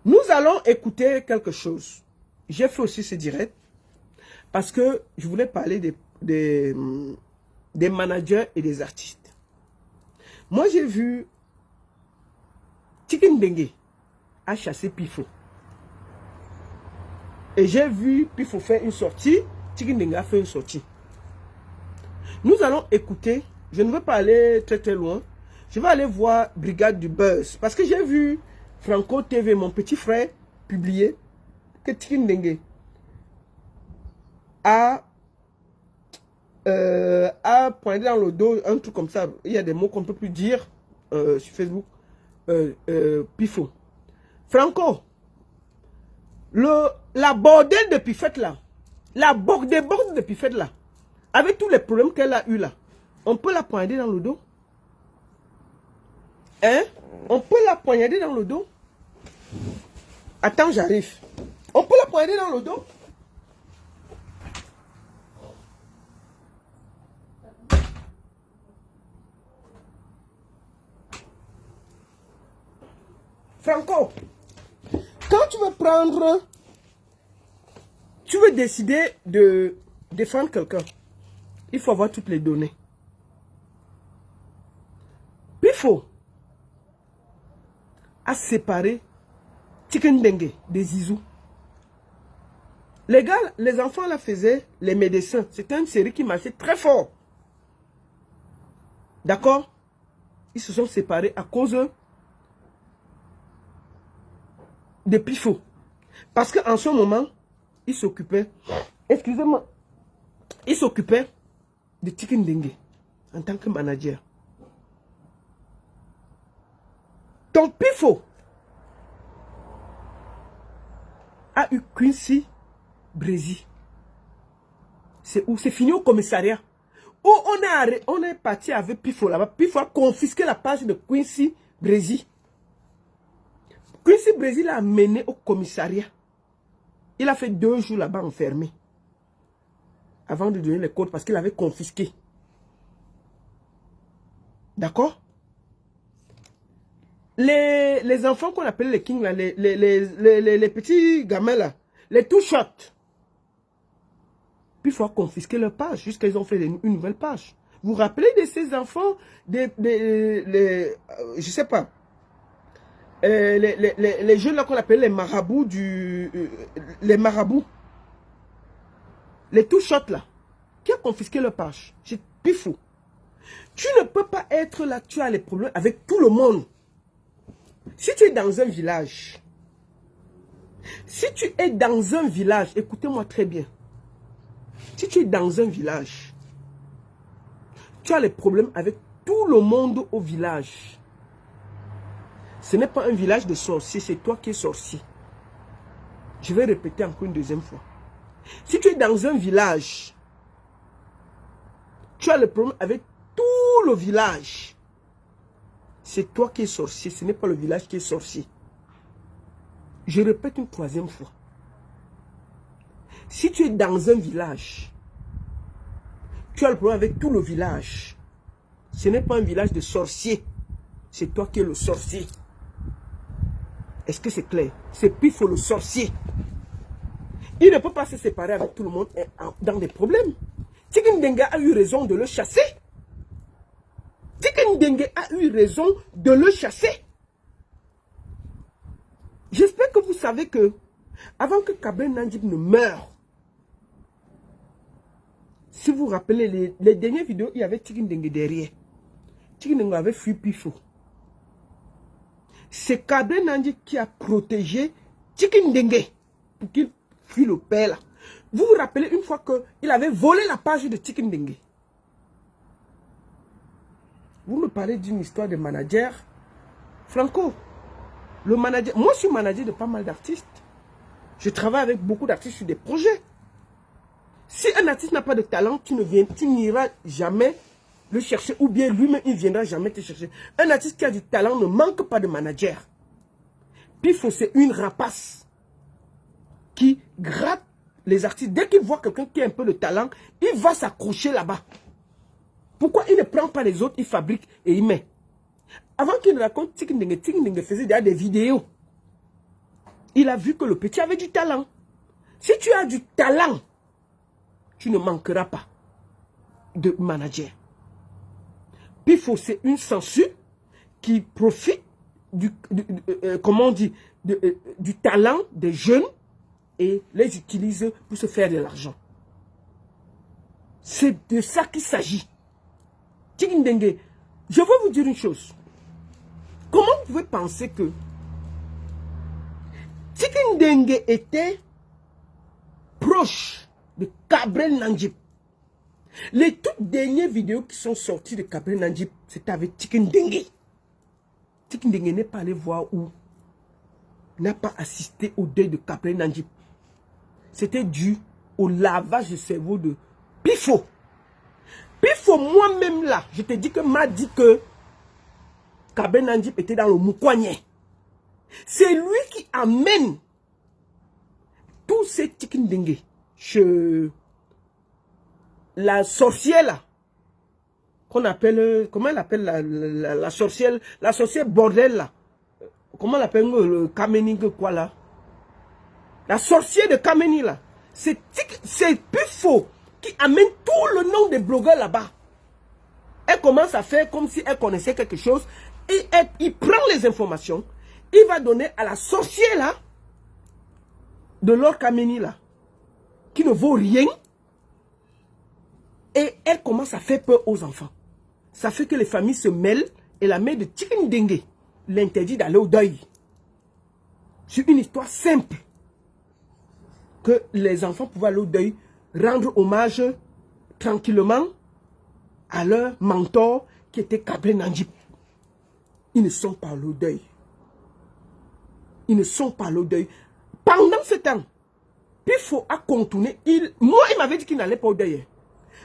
[SPEAKER 1] Nous allons écouter quelque chose. J'ai fait aussi ce direct. Parce que je voulais parler des managers et des artistes. Moi, j'ai vu Tikin Dengue a chassé Pifo. Et j'ai vu Pifo faire une sortie. Tikin Dengue a fait une sortie. Nous allons écouter. Je ne veux pas aller très très loin. Je vais aller voir Brigade du Buzz. Parce que j'ai vu Franco TV, mon petit frère, publier que Tikin Dengue a pointé dans le dos un truc comme ça. Il y a des mots qu'on ne peut plus dire sur Facebook. Pifo. Franco, la bordelle de Pifette là, la borde de Pifette là, avec tous les problèmes qu'elle a eu là, on peut la poignarder dans le dos? Hein? On peut la poignarder dans le dos? Attends, j'arrive. On peut la poignarder dans le dos? Franco, quand tu veux décider de défendre quelqu'un, il faut avoir toutes les données. Pifo a séparé Tikin Dengue des Zizou. Les gars, les enfants la faisaient les médecins. C'était une série qui marchait très fort. D'accord? Ils se sont séparés à cause de Pifo. Parce qu'en ce moment, il s'occupait, excusez-moi, il s'occupait de Tikin Dengue en tant que manager. Ton pifo a eu Quincy Brésil. C'est où? C'est fini au commissariat. Où on est parti avec Pifo là-bas. Pifo a confisqué la page de Quincy Brésil. Quincy Brésil l'a amené au commissariat. Il a fait 2 jours là-bas enfermé. Avant de donner les codes parce qu'il avait confisqué. D'accord? Les enfants qu'on appelle les kings là, les petits gamins là, les two-shots. Puis il faut confisquer leur page jusqu'à ce qu'ils ont fait une nouvelle page. Vous vous rappelez de ces enfants, je sais pas, les jeunes là qu'on appelle les marabouts les marabouts, les two-shots là, qui a confisqué leur page. C'est plus fou. Tu ne peux pas être là, tu as les problèmes avec tout le monde. Si tu es dans un village, écoutez-moi très bien. Si tu es dans un village, tu as les problèmes avec tout le monde au village. Ce n'est pas un village de sorciers, c'est toi qui es sorcier. Je vais répéter encore une deuxième fois. Si tu es dans un village, tu as le problème avec tout le village. C'est toi qui es sorcier, ce n'est pas le village qui est sorcier. Je répète une 3e fois. Si tu es dans un village, tu as le problème avec tout le village. Ce n'est pas un village de sorciers. C'est toi qui es le sorcier. Est-ce que c'est clair? C'est Pifo le sorcier. Il ne peut pas se séparer avec tout le monde dans des problèmes. Tikin Dengue a eu raison de le chasser. Tikin Dengue a eu raison de le chasser. J'espère que vous savez que, avant que Kabré Nandjib ne meure, si vous vous rappelez, les dernières vidéos, il y avait Tikin Dengue derrière. Tikin Dengue avait fui Pifo. C'est Kabré Nandjib qui a protégé Tikin Dengue pour qu'il fuit le père là. Vous vous rappelez une fois qu'il avait volé la page de Tikin Dengue. Vous me parlez d'une histoire de manager. Franco, le manager, moi je suis manager de pas mal d'artistes. Je travaille avec beaucoup d'artistes sur des projets. Si un artiste n'a pas de talent, tu n'iras jamais le chercher, ou bien lui-même il ne viendra jamais te chercher. Un artiste qui a du talent ne manque pas de manager. Pifo, c'est une rapace qui gratte les artistes. Dès qu'il voit quelqu'un qui a un peu de talent, il va s'accrocher là-bas. Pourquoi il ne prend pas les autres, il fabrique et il met. Avant qu'il ne raconte, Tikin Dengue faisait déjà des vidéos. Il a vu que le petit avait du talent. Si tu as du talent, tu ne manqueras pas de manager. Pifo, c'est une censure qui profite comment on dit, du talent des jeunes et les utilise pour se faire de l'argent. C'est de ça qu'il s'agit. Tikin Dengue, je veux vous dire une chose. Comment vous pouvez penser que Tikin Dengue était proche de Kabré Nandjib? Les toutes dernières vidéos qui sont sorties de Kabré Nandjib, c'était avec Tikin Dengue. Tikin Dengue n'est pas allé voir où, n'a pas assisté au deuil de Kabré Nandjib. C'était dû au lavage de cerveau de Pifo. Pifo, moi-même là, je te dis que m'a dit que Kabré Nandjib était dans le Moukouagné. C'est lui qui amène tous ces Tikin Dengue chez la sorcière là, qu'on appelle, comment elle appelle la sorcière bordel là, comment elle appelle le Kameni quoi là, la sorcière de Kameni là, c'est Pifo qui amène tout le nom des blogueurs là-bas. Elle commence à faire comme si elle connaissait quelque chose et il prend les informations, il va donner à la sorcière là, de leur Kameni là, qui ne vaut rien. Et elle commence à faire peur aux enfants. Ça fait que les familles se mêlent et la mère de Tikin Dengue l'interdit d'aller au deuil. C'est une histoire simple. Que les enfants pouvaient aller au deuil, rendre hommage tranquillement à leur mentor qui était Kabré Nandjib. Ils ne sont pas allés au deuil. ils ne sont pas à l'eau deuil. Pendant ce temps, Pifo a contourné. Moi, il m'avait dit qu'il n'allait pas au deuil.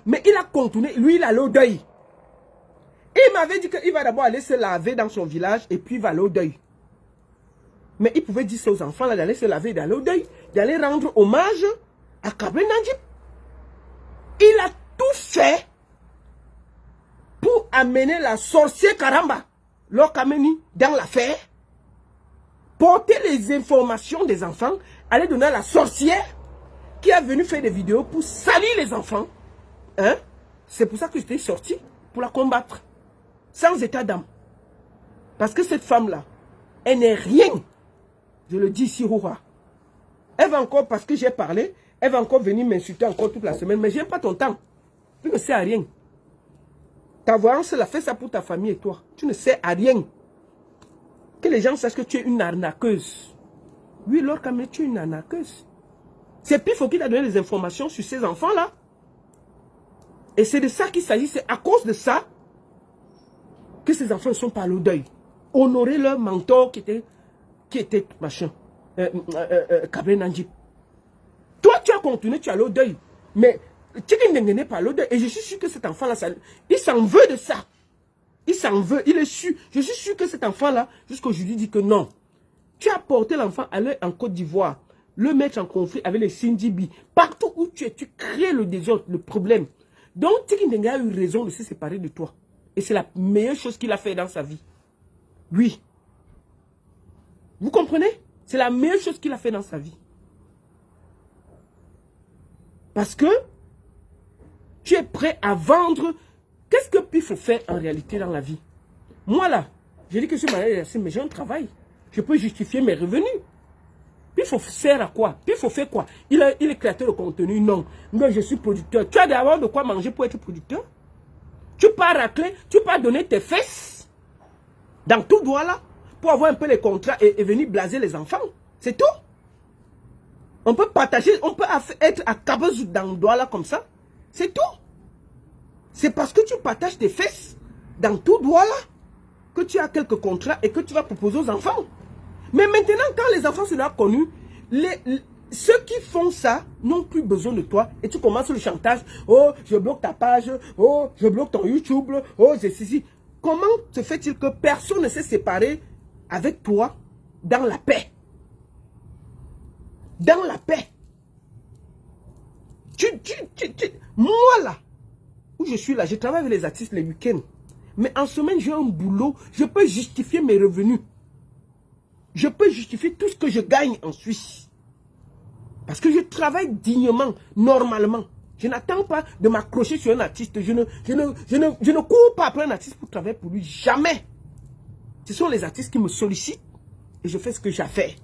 [SPEAKER 1] Mais il a contourné. Lui, il allait au deuil. Il m'avait dit qu'il va d'abord aller se laver dans son village et puis il va aller au deuil. Mais il pouvait dire ça aux enfants d'aller se laver et d'aller au deuil, d'aller rendre hommage à Kabré Nandjip. Il a tout fait pour amener la sorcière Karamba, Lokameni, dans l'affaire, porter les informations des enfants, aller donner à la sorcière qui est venue faire des vidéos pour salir les enfants. Hein? C'est pour ça que j'étais sorti pour la combattre. Sans état d'âme. Parce que cette femme-là, elle n'est rien. Je le dis ici, Roura. Elle va encore, parce que j'ai parlé, elle va encore venir m'insulter encore toute la semaine. Mais je n'ai pas ton temps. Tu ne sais à rien. Ta voyance, elle a fait ça pour ta famille et toi. Tu ne sais à rien. Que les gens sachent que tu es une arnaqueuse. Oui, Lord Kamé, tu es une arnaqueuse. C'est Pifo qui t'a donné les informations sur ces enfants-là. Et c'est de ça qu'il s'agit. C'est à cause de ça que ces enfants ne sont pas à l'eau deuil. Honorer leur mentor qui était machin. Kabré Nandjip. Toi, tu as continué, tu as l'eau deuil. Mais Tchikindenge n'est pas à l'eau deuil. Et je suis sûr que cet enfant-là, il s'en veut de ça. Il s'en veut, il est sûr. Je suis sûr que cet enfant-là, jusqu'aujourd'hui, dit que non. Tu as porté l'enfant à aller en Côte d'Ivoire, le mettre en conflit avec les Sindibi. Partout où tu es, tu crées le désordre, le problème. Donc, Tchikindenge a eu raison de se séparer de toi. Et c'est la meilleure chose qu'il a fait dans sa vie. Oui. Vous comprenez? C'est la meilleure chose qu'il a fait dans sa vie. Parce que tu es prêt à vendre. Qu'est-ce que Pifo fait en réalité dans la vie? Moi là, j'ai dit que je suis malade, mais j'ai un travail. Je peux justifier mes revenus. Pifo sert à quoi? Pifo fait quoi? Il est créateur de contenu? Non. Mais je suis producteur. Tu as d'abord de quoi manger pour être producteur? Tu pars racler, tu pars donner tes fesses dans tout droit là pour avoir un peu les contrats et venir blaser les enfants. C'est tout. On peut partager, on peut être à Kabazou dans le doigt là comme ça. C'est tout. C'est parce que tu partages tes fesses dans tout droit là que tu as quelques contrats et que tu vas proposer aux enfants. Mais maintenant, quand les enfants seront connus, ceux qui font ça n'ont plus besoin de toi et tu commences le chantage. Oh, je bloque ta page. Oh, je bloque ton YouTube. Oh, c'est ceci. Comment se fait-il que personne ne s'est séparé avec toi dans la paix? Dans la paix. Moi là, où je suis là, je travaille avec les artistes les week-ends. Mais en semaine, j'ai un boulot. Je peux justifier mes revenus. Je peux justifier tout ce que je gagne en Suisse. Parce que je travaille dignement, normalement. Je n'attends pas de m'accrocher sur un artiste. Je ne cours pas après un artiste pour travailler pour lui. Jamais. Ce sont les artistes qui me sollicitent et je fais ce que j'ai fait.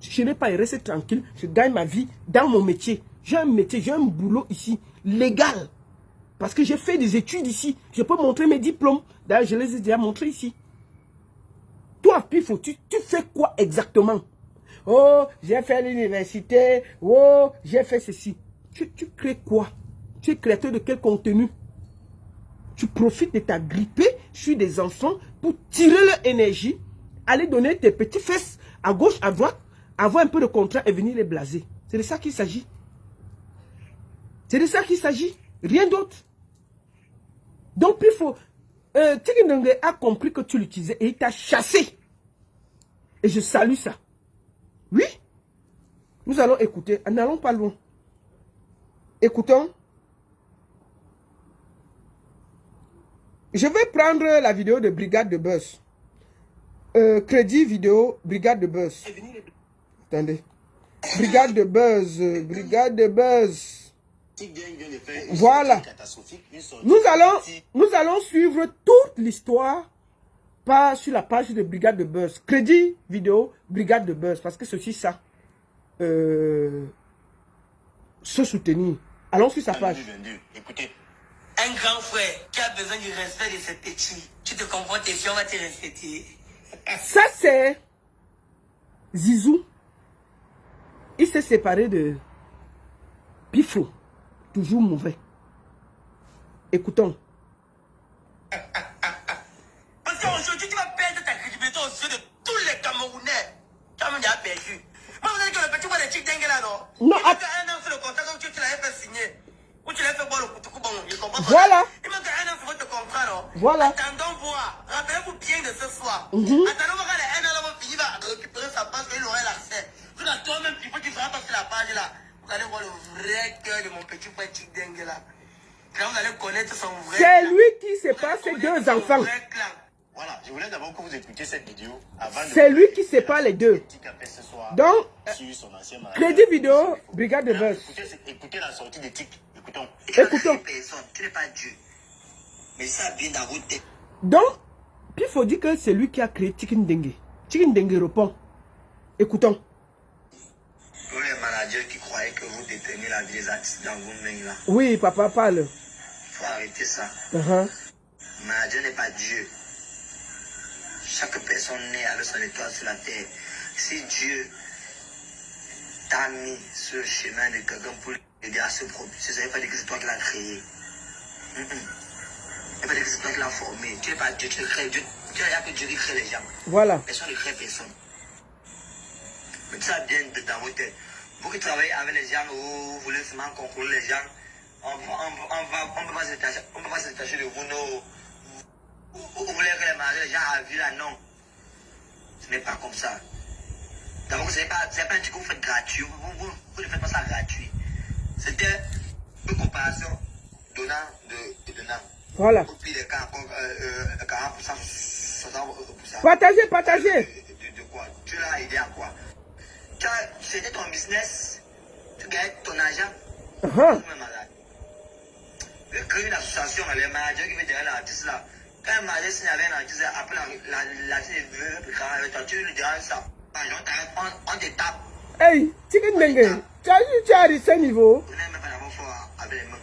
[SPEAKER 1] Je n'ai pas à rester tranquille. Je gagne ma vie dans mon métier. J'ai un métier, j'ai un boulot ici, légal. Parce que j'ai fait des études ici. Je peux montrer mes diplômes. D'ailleurs, je les ai déjà montrés ici. Toi, Pifo, tu fais quoi exactement? Oh, j'ai fait l'université. Oh, j'ai fait ceci. Tu crées quoi? Tu es créateur de quel contenu? Tu profites de ta grippée sur des enfants pour tirer leur énergie, aller donner tes petits fesses à gauche, à droite, avoir un peu de contrat et venir les blaser. C'est de ça qu'il s'agit. C'est de ça qu'il s'agit. Rien d'autre. Donc, Pifo, Tchikindenge a compris que tu l'utilisais et il t'a chassé. Et je salue ça. Oui. Nous allons écouter. N'allons pas loin. Écoutons. Je vais prendre la vidéo de Brigade de Buzz. Crédit vidéo, Brigade de Buzz. Attendez. Brigade de Buzz. Brigade de Buzz. Voilà. Nous allons suivre toute l'histoire sur la page de Brigade de Buzz. Crédit vidéo, Brigade de Buzz. Parce que ceci, ça. Se soutenir. Allons sur sa page.
[SPEAKER 2] Écoutez, un grand frère qui a besoin du respect de ses petits. Tu te comportes et si on va te respecter.
[SPEAKER 1] Ça, c'est Zizou. Il s'est séparé de Pifo. Toujours mauvais. Écoutons.
[SPEAKER 2] Parce qu'aujourd'hui, tu vas perdre ta crédibilité aux yeux de tous les Camerounais. Toi-même, tu as perdu. Moi, vous avez dit que le petit bois de chic dingue là, non?
[SPEAKER 1] Non,
[SPEAKER 2] Il manque un an sur le contrat que tu l'avais fait signer. Ou tu l'avais fait boire le couteau, bon, je comprends pas.
[SPEAKER 1] Voilà.
[SPEAKER 2] Il manque un an sur votre contrat, non?
[SPEAKER 1] Voilà.
[SPEAKER 2] Attendons voir. Rappelez-vous bien de ce soir. Attendons voir quand les un an va finir, va récupérer sa page, qu'il aurait l'accès. Tu l'as toi-même, il faut que tu feras passer la page là. Vous allez voir le vrai cœur de mon petit frère chic dingue là. Là, vous allez connaître son vrai
[SPEAKER 1] C'est
[SPEAKER 2] clan.
[SPEAKER 1] lui qui sépare ses deux
[SPEAKER 2] Son
[SPEAKER 1] enfants.
[SPEAKER 2] vrai clan.
[SPEAKER 3] Voilà, je voulais d'abord que vous écoutiez cette vidéo avant de...
[SPEAKER 1] C'est lui qui sépare les deux. Donc,
[SPEAKER 3] Sur son ancien mari.
[SPEAKER 1] crédit vidéo, brigade de buzz.
[SPEAKER 3] Écoutez la sortie de Tic. Écoutons.
[SPEAKER 1] Écoutons.
[SPEAKER 2] Personne, tu n'es pas Dieu. Mais ça vient dans votre tête.
[SPEAKER 1] Donc, puis il faut dire que c'est lui qui a créé Chicken Dengue. Chicken Dengue répond. Écoutons.
[SPEAKER 2] Tous les managers qui croyaient que vous détenez la vie des artistes dans vos mains là.
[SPEAKER 1] Oui, papa parle.
[SPEAKER 2] Il faut arrêter ça.
[SPEAKER 1] Uh-huh.
[SPEAKER 2] Manager n'est pas Dieu. Chaque personne naît avec son étoile sur la terre. Si Dieu t'a mis sur le chemin de quelqu'un pour l'aider à se propulser, ça ne veut pas dire que c'est toi qui l'as créé. Ça ne veut pas dire que c'est toi qui l'as formé. Tu n'es pas Dieu, tu le crées. Il n'y a que Dieu qui crée les gens.
[SPEAKER 1] Voilà.
[SPEAKER 2] Personne ne crée personne. Mais ça vient dans votre tête. Vous qui travaillez avec les gens, vous voulez seulement contrôler les gens, on ne peut pas se détacher de vous. Vous voulez que les gens à vie là, non. Ce n'est pas comme ça. D'abord, ce n'est pas un truc que vous faites gratuit. Vous ne faites pas ça gratuit. C'était une comparaison donnant de donnant.
[SPEAKER 1] Voilà.
[SPEAKER 2] Au pire des cas, 40%, 60%.
[SPEAKER 1] Partagez.
[SPEAKER 2] De quoi? Tu l'as aidé à quoi? C'était ton business. Tu gagnes ton argent.
[SPEAKER 1] Uh-huh.
[SPEAKER 2] Tu es malade. Créer une association, les managers qui veulent derrière l'artiste là. Quand un manager signe avec un artiste, après l'artiste veut travailler avec toi, tu lui diras ça. On te tape.
[SPEAKER 1] Hey, Chicken Dengue, tu as arrêté ce niveau.
[SPEAKER 2] Tu n'as même pas d'avoir fort avec les mains.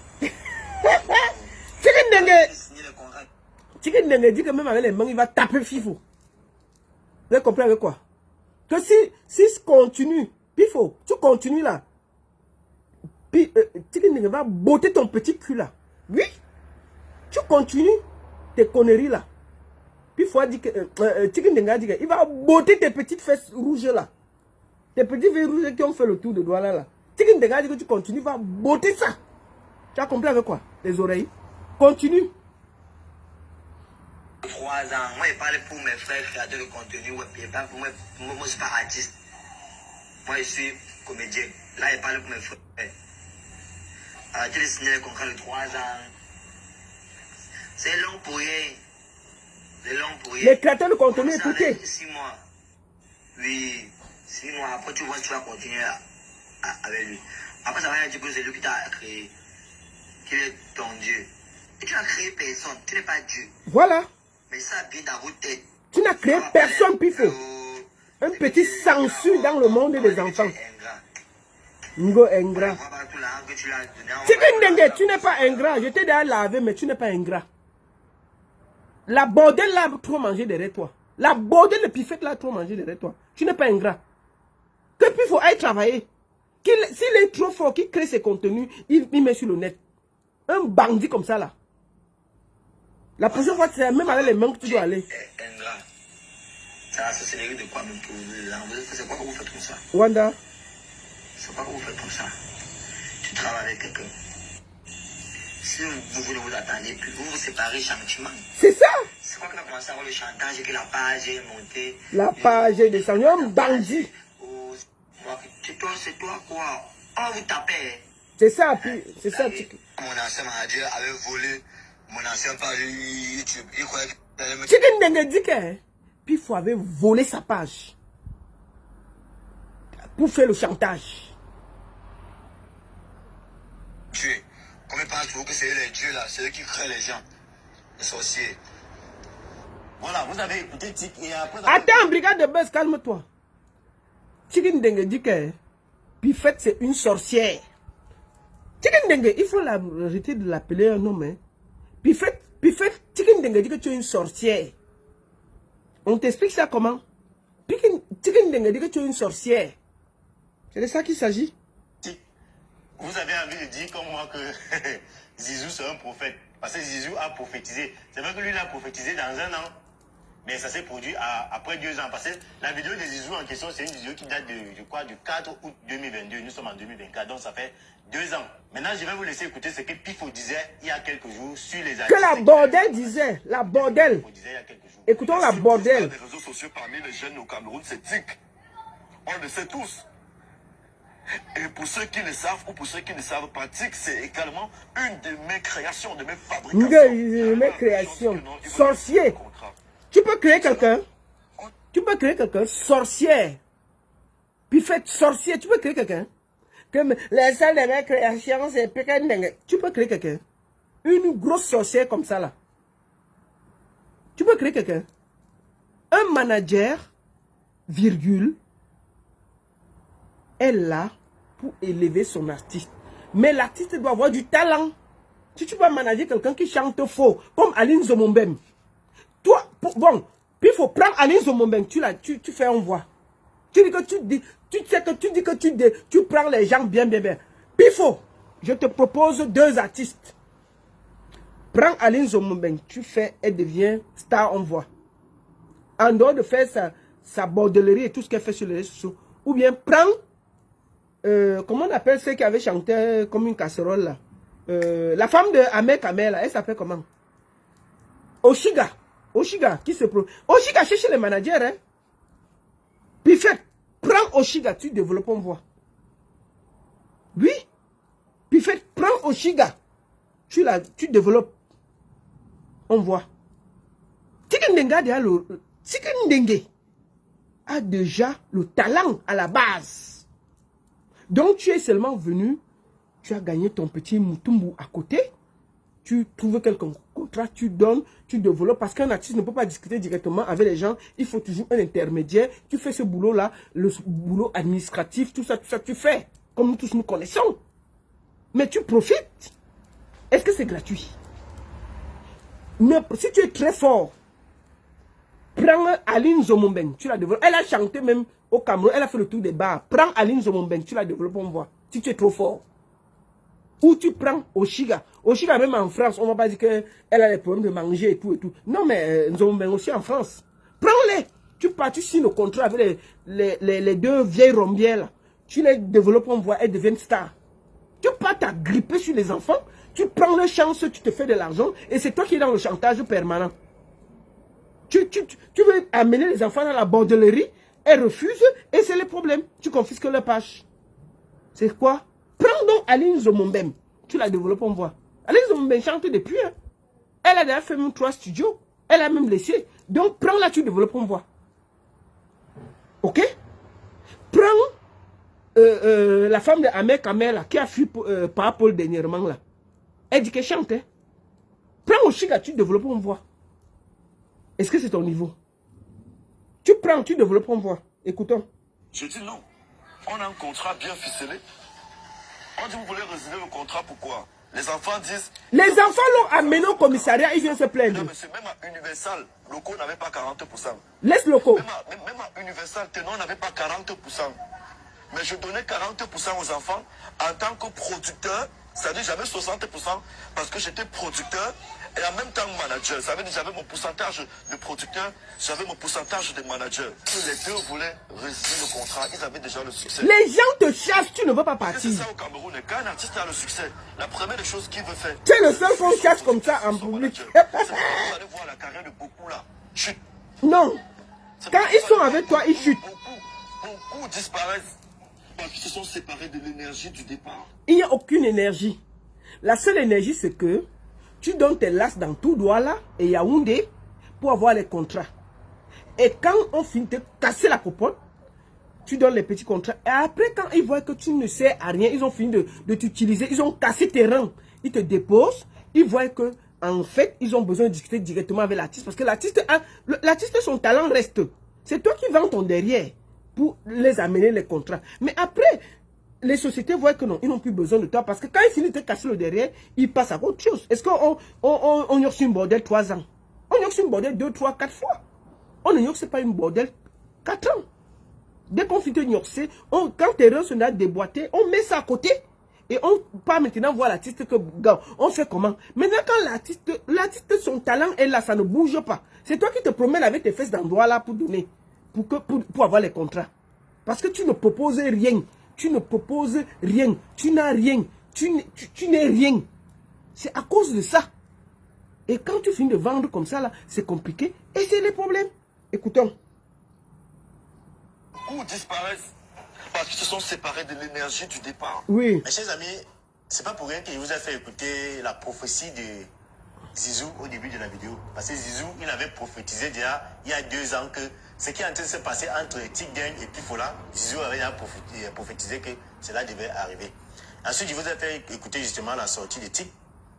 [SPEAKER 1] Chicken Dengue.
[SPEAKER 2] Signer le contrat.
[SPEAKER 1] Chicken Dengue dit que même avec les mains, il va taper Fifo. Vous avez compris avec quoi? Que si continue, Pifo, tu continues là. Puis, Chicken Dengue va botter ton petit cul là. Oui. Tu continues tes conneries là. Puis il faut dire que Chicken Dengue a dit qu'il va botter tes petites fesses rouges là. Tes petits fesses rouges qui ont fait le tour de doigt là. Chicken Dengue a dit que tu continues, il va botter ça. Tu as compris avec quoi? Les oreilles. Continue.
[SPEAKER 2] 3 ans, moi je parle pour mes frères créateurs de contenu web, je parle pour moi je suis pas artiste. Moi je suis comédien. Là je parle pour mes frères. Arrêtez de signer les contrats de 3 ans. C'est long pour rien. C'est long pour rien.
[SPEAKER 1] Les créateurs de contenu, écoutez.
[SPEAKER 2] 6 mois. Oui, 6 mois. Après tu vois si tu vas continuer avec lui. Après ça va dire que c'est lui qui t'a créé. Qu'il est ton Dieu. Et tu n'as créé personne. Tu n'es pas Dieu.
[SPEAKER 1] Voilà.
[SPEAKER 2] Mais ça vient dans votre tête.
[SPEAKER 1] Tu n'as créé personne, Pifo. Un petit censure dans le monde des enfants. Ngo ingrat. Chicken Dengue, tu n'es pas ingrat. Je t'ai déjà lavé, mais tu n'es pas ingrat. La bordelle là a trop mangé derrière toi. La bordelle de Pifette là a trop mangé derrière toi. Tu n'es pas ingrat. Que Pifo aille travailler. S'il est trop fort, qu'il crée ses contenus, il met sur le net. Un bandit comme ça là. La prochaine fois, c'est même avec les mains que tu dois aller.
[SPEAKER 2] Ingrat. Ça la sorcellerie de quoi même pour vous? C'est quoi que vous faites comme ça?
[SPEAKER 1] Wanda.
[SPEAKER 2] C'est quoi que vous faites comme ça? Tu travailles avec quelqu'un. Si vous ne vous attendez plus, vous vous séparez gentiment.
[SPEAKER 1] C'est ça.
[SPEAKER 2] C'est quoi qu'on a commencé à voir le chantage et que la page est montée?
[SPEAKER 1] La page est descendue. Un bandit.
[SPEAKER 2] C'est toi quoi? On va vous taper.
[SPEAKER 1] C'est ça, puis c'est ça.
[SPEAKER 2] Mon ancien manager avait volé mon ancien page YouTube. Il croyait que allait me...
[SPEAKER 1] Chicken Dengue dit que Pifo avait volé sa page pour faire le chantage.
[SPEAKER 2] tuer. Comment pensez-vous que c'est eux les dieux là? C'est eux qui créent les gens. Les sorciers.
[SPEAKER 3] Voilà, vous avez écouté Tic et après...
[SPEAKER 1] Attends, brigade de buzz, calme-toi. Chicken Dengue dit que Pifette c'est une sorcière. Chicken Dengue, il faut arrêter de l'appeler un homme. Hein. Pifette, Chicken Dengue dit que tu es une sorcière. On t'explique ça comment? Chicken Dengue dit que tu es une sorcière. C'est de ça qu'il s'agit.
[SPEAKER 3] Vous avez envie de dire comme moi que Zizou c'est un prophète. Parce que Zizou a prophétisé. C'est vrai que lui il a prophétisé dans un an.
[SPEAKER 4] Mais ça s'est produit après 2 ans. Parce que la vidéo de Zizou en question, c'est une vidéo qui date du 4 août 2022. Nous sommes en 2024, donc ça fait 2 ans. Maintenant, je vais vous laisser écouter ce que Pifo disait il y a quelques jours sur les artistes.
[SPEAKER 1] Que la bordel disait, la bordel. Écoutons la bordel.
[SPEAKER 3] Les réseaux sociaux parmi les jeunes au Cameroun, c'est tic. On le sait tous. Et pour ceux qui le savent ou pour ceux qui ne savent pas, tic, c'est également une de mes créations, de mes fabrications.
[SPEAKER 1] Mes créations. Sorcier. Tu peux créer quelqu'un. Tu peux créer quelqu'un. Sorcière. Puis fait sorcier. Tu peux créer quelqu'un. Comme les salles de mes créations, c'est pékin. Tu peux créer quelqu'un. Une grosse sorcière comme ça là. Tu peux créer quelqu'un. Un manager, virgule, est là pour élever son artiste. Mais l'artiste doit avoir du talent. Si tu vas manager quelqu'un qui chante faux, comme Aline Zomombem, toi, bon, puis il faut prendre Aline Zomombem, tu fais un voix. Tu dis que tu prends les gens bien. Puis il faut, je te propose 2 artistes. Prends Aline Zomombem, tu fais, elle devient star en voix. En dehors de faire sa bordellerie et tout ce qu'elle fait sur les réseaux sociaux. Ou bien prends, comment on appelle ceux qui avaient chanté comme une casserole là. La femme de Ahmed Kamel, elle s'appelle comment? Oshiga, qui se pro. Oshiga cherche les managers, hein. Puis fait, prends Oshiga, tu développes en voix. Oui. Puis fait, prends Oshiga, tu développes en voix. Tikendengue a déjà le talent à la base. Donc tu es seulement venu, tu as gagné ton petit moutumbu à côté, tu trouves quelqu'un contrat, tu donnes, tu développes, parce qu'un artiste ne peut pas discuter directement avec les gens, il faut toujours un intermédiaire, tu fais ce boulot-là, le boulot administratif, tout ça, tu fais, comme nous tous nous connaissons. Mais tu profites. Est-ce que c'est gratuit? Mais si tu es très fort, prends Aline Zomombeng, tu la développes. Elle a chanté même au Cameroun, elle a fait le tour des bars. Prends Aline Zomombeng, tu la développes, on voit. Si tu es trop fort. Ou tu prends Oshiga. Oshiga, même en France, on ne va pas dire qu'elle a des problèmes de manger et tout et tout. Non, mais Zomombeng aussi en France. Prends-les. Tu signes le contrat avec les 2 vieilles rombières là. Tu les développes, on voit, elles deviennent stars. Tu peux t'agripper sur les enfants. Tu prends leur chance, tu te fais de l'argent. Et c'est toi qui es dans le chantage permanent. Tu veux amener les enfants dans la bordellerie, elles refusent, et c'est le problème. Tu confisques leur page. C'est quoi? Prends donc Aline Zomombem. Tu la développes, on voit. Aline Zomombem chante depuis. Hein. Elle a déjà fait même 3 studios. Elle a même laissé. Donc prends-la, tu développes, on voit. Ok? Prends la femme de Ahmed Kamel qui a fui par Paul dernièrement là. Elle dit qu'elle chante. Hein. Prends Oshiga, tu développes, on voit. Est-ce que c'est ton niveau? Tu prends, tu développes, on voit. Écoutons.
[SPEAKER 3] Je dis non. On a un contrat bien ficelé. On dit vous voulez résilier le contrat, pourquoi? Les enfants disent...
[SPEAKER 1] Les enfants l'ont amené au commissariat, ils viennent se plaindre.
[SPEAKER 3] Non, monsieur, même à Universal, Loco n'avait pas 40%.
[SPEAKER 1] Laisse Loco.
[SPEAKER 3] Même à Universal, Tenon n'avait pas 40%. Mais je donnais 40% aux enfants en tant que producteur. C'est-à-dire j'avais 60% parce que j'étais producteur et en même temps manager. Ça veut dire j'avais mon pourcentage de producteur, j'avais mon pourcentage de manager. Les 2 voulaient résilier le contrat, ils avaient déjà le succès.
[SPEAKER 1] Les gens te chassent, tu ne veux pas partir.
[SPEAKER 3] C'est ça au Cameroun, quand un artiste a le succès, la première des choses qu'il veut faire...
[SPEAKER 1] Tu es le seul qu'on chasse comme ça en public.
[SPEAKER 3] Vous allez voir la carrière de beaucoup là. Chut.
[SPEAKER 1] Non. Quand ils sont avec toi, ils chutent.
[SPEAKER 3] Beaucoup disparaissent. Parce qu'ils se sont séparés de l'énergie du départ.
[SPEAKER 1] Il n'y a aucune énergie. La seule énergie, c'est que tu donnes tes lasses dans tout Douala et Yaoundé pour avoir les contrats. Et quand on finit de casser la popote, tu donnes les petits contrats. Et après, quand ils voient que tu ne sers à rien, ils ont fini de t'utiliser, ils ont cassé tes rangs. Ils te déposent, ils voient que en fait, ils ont besoin de discuter directement avec l'artiste. Parce que l'artiste, son talent reste. C'est toi qui vends ton derrière pour les amener les contrats. Mais après, les sociétés voient que non, ils n'ont plus besoin de toi. Parce que quand ils finissent de casser le derrière, ils passent à autre chose. Est-ce qu'on y a reçu une bordel 3 ans? On y a reçu une bordel 2, 3, 4 fois. On n'y a reçu pas une bordel 4 ans. Dès qu'on finit de n'y quand tes reins sont déboîtés, on met ça à côté. Et on part maintenant voir l'artiste que on fait comment. Maintenant, quand l'artiste, son talent est là, ça ne bouge pas. C'est toi qui te promènes avec tes fesses d'endroit là pour donner, pour avoir les contrats. Parce que tu ne proposes rien. Tu ne proposes rien. Tu n'as rien. Tu n'es rien. C'est à cause de ça. Et quand tu finis de vendre comme ça, là, c'est compliqué. Et c'est les problèmes. Écoutons.
[SPEAKER 3] Beaucoup disparaissent parce qu'ils se sont séparés de l'énergie du départ.
[SPEAKER 1] Oui.
[SPEAKER 4] Mes chers amis, c'est pas pour rien que je vous ai fait écouter la prophétie de Zizou au début de la vidéo. Parce que Zizou, il avait prophétisé déjà il y a 2 ans que ce qui est en train de se passer entre Tic Gang et Pifola, Zizou avait déjà prophétisé que cela devait arriver. Ensuite, je vous ai fait écouter justement la sortie de Tic.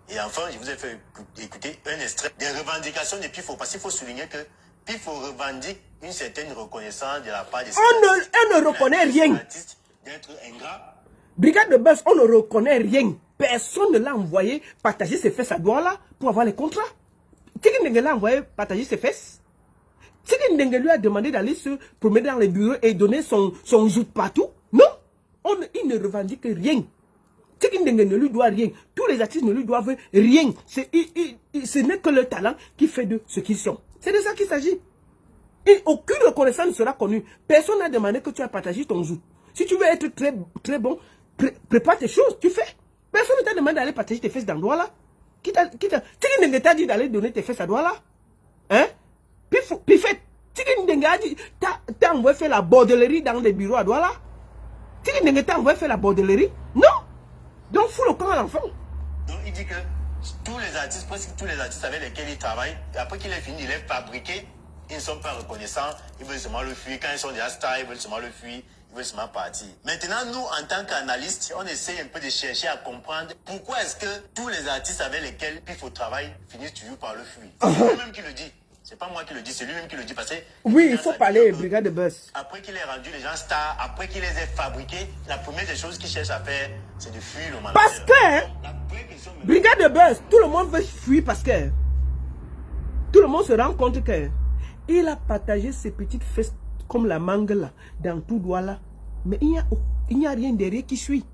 [SPEAKER 4] Et enfin, je vous ai fait écouter un extrait des revendications de Pifo. Parce qu'il faut souligner que Pifo revendique une certaine reconnaissance de la part des
[SPEAKER 1] On ne reconnaît rien.
[SPEAKER 4] D'être ingrat.
[SPEAKER 1] Brigade de Buzz, on ne reconnaît rien. Personne ne l'a envoyé partager ses fesses à Douala pour avoir les contrats. Tiki Ndenge l'a envoyé partager ses fesses. Tiki Ndenge lui a demandé d'aller se promener dans les bureaux et donner son joute partout. Non, il ne revendique rien. Tiki Ndenge ne lui doit rien. Tous les artistes ne lui doivent rien. Ce n'est que le talent qui fait de ce qu'ils sont. C'est de ça qu'il s'agit. Et aucune reconnaissance ne sera connue. Personne n'a demandé que tu as partagé ton joute. Si tu veux être très, très bon, prépare tes choses, tu fais. Personne ne t'a demandé d'aller partager tes fesses dans Douala. Tiki Ndenge t'a dit d'aller donner tes fesses à Douala. Hein? Puis fait. Tiki Ndenge a dit, t'as envoyé faire la bordellerie dans les bureaux à Douala. Tiki Ndenge t'a envoyé faire la bordellerie. Non. Donc, fous le camp à l'enfant.
[SPEAKER 4] Donc, il dit que tous les artistes, presque tous les artistes avec lesquels il travaille, après qu'il ait fini, il est fabriqué, ils ne sont pas reconnaissants, ils veulent seulement le fuir. Quand ils sont déjà stars, ils veulent seulement le fuir, ils veulent seulement partir. Maintenant, nous, en tant qu'analystes, on essaie un peu de chercher à comprendre pourquoi est-ce que tous les artistes avec lesquels Pifo travaille finissent toujours par le fuir. C'est lui-même qui le dit. C'est pas moi qui le dis, c'est lui-même qui le dit. Parce que
[SPEAKER 1] oui, il faut parler, Brigade de Buzz.
[SPEAKER 4] Après qu'il ait rendu les gens stars, après qu'il les ait fabriqués, la première des choses qu'il cherche à faire, c'est de fuir le manager.
[SPEAKER 1] Parce que, Brigade de Buzz, tout le monde veut fuir parce que tout le monde se rend compte que il a partagé ses petites fesses comme la mangue là, dans tout Douala. Mais il n'y a rien derrière qui suit.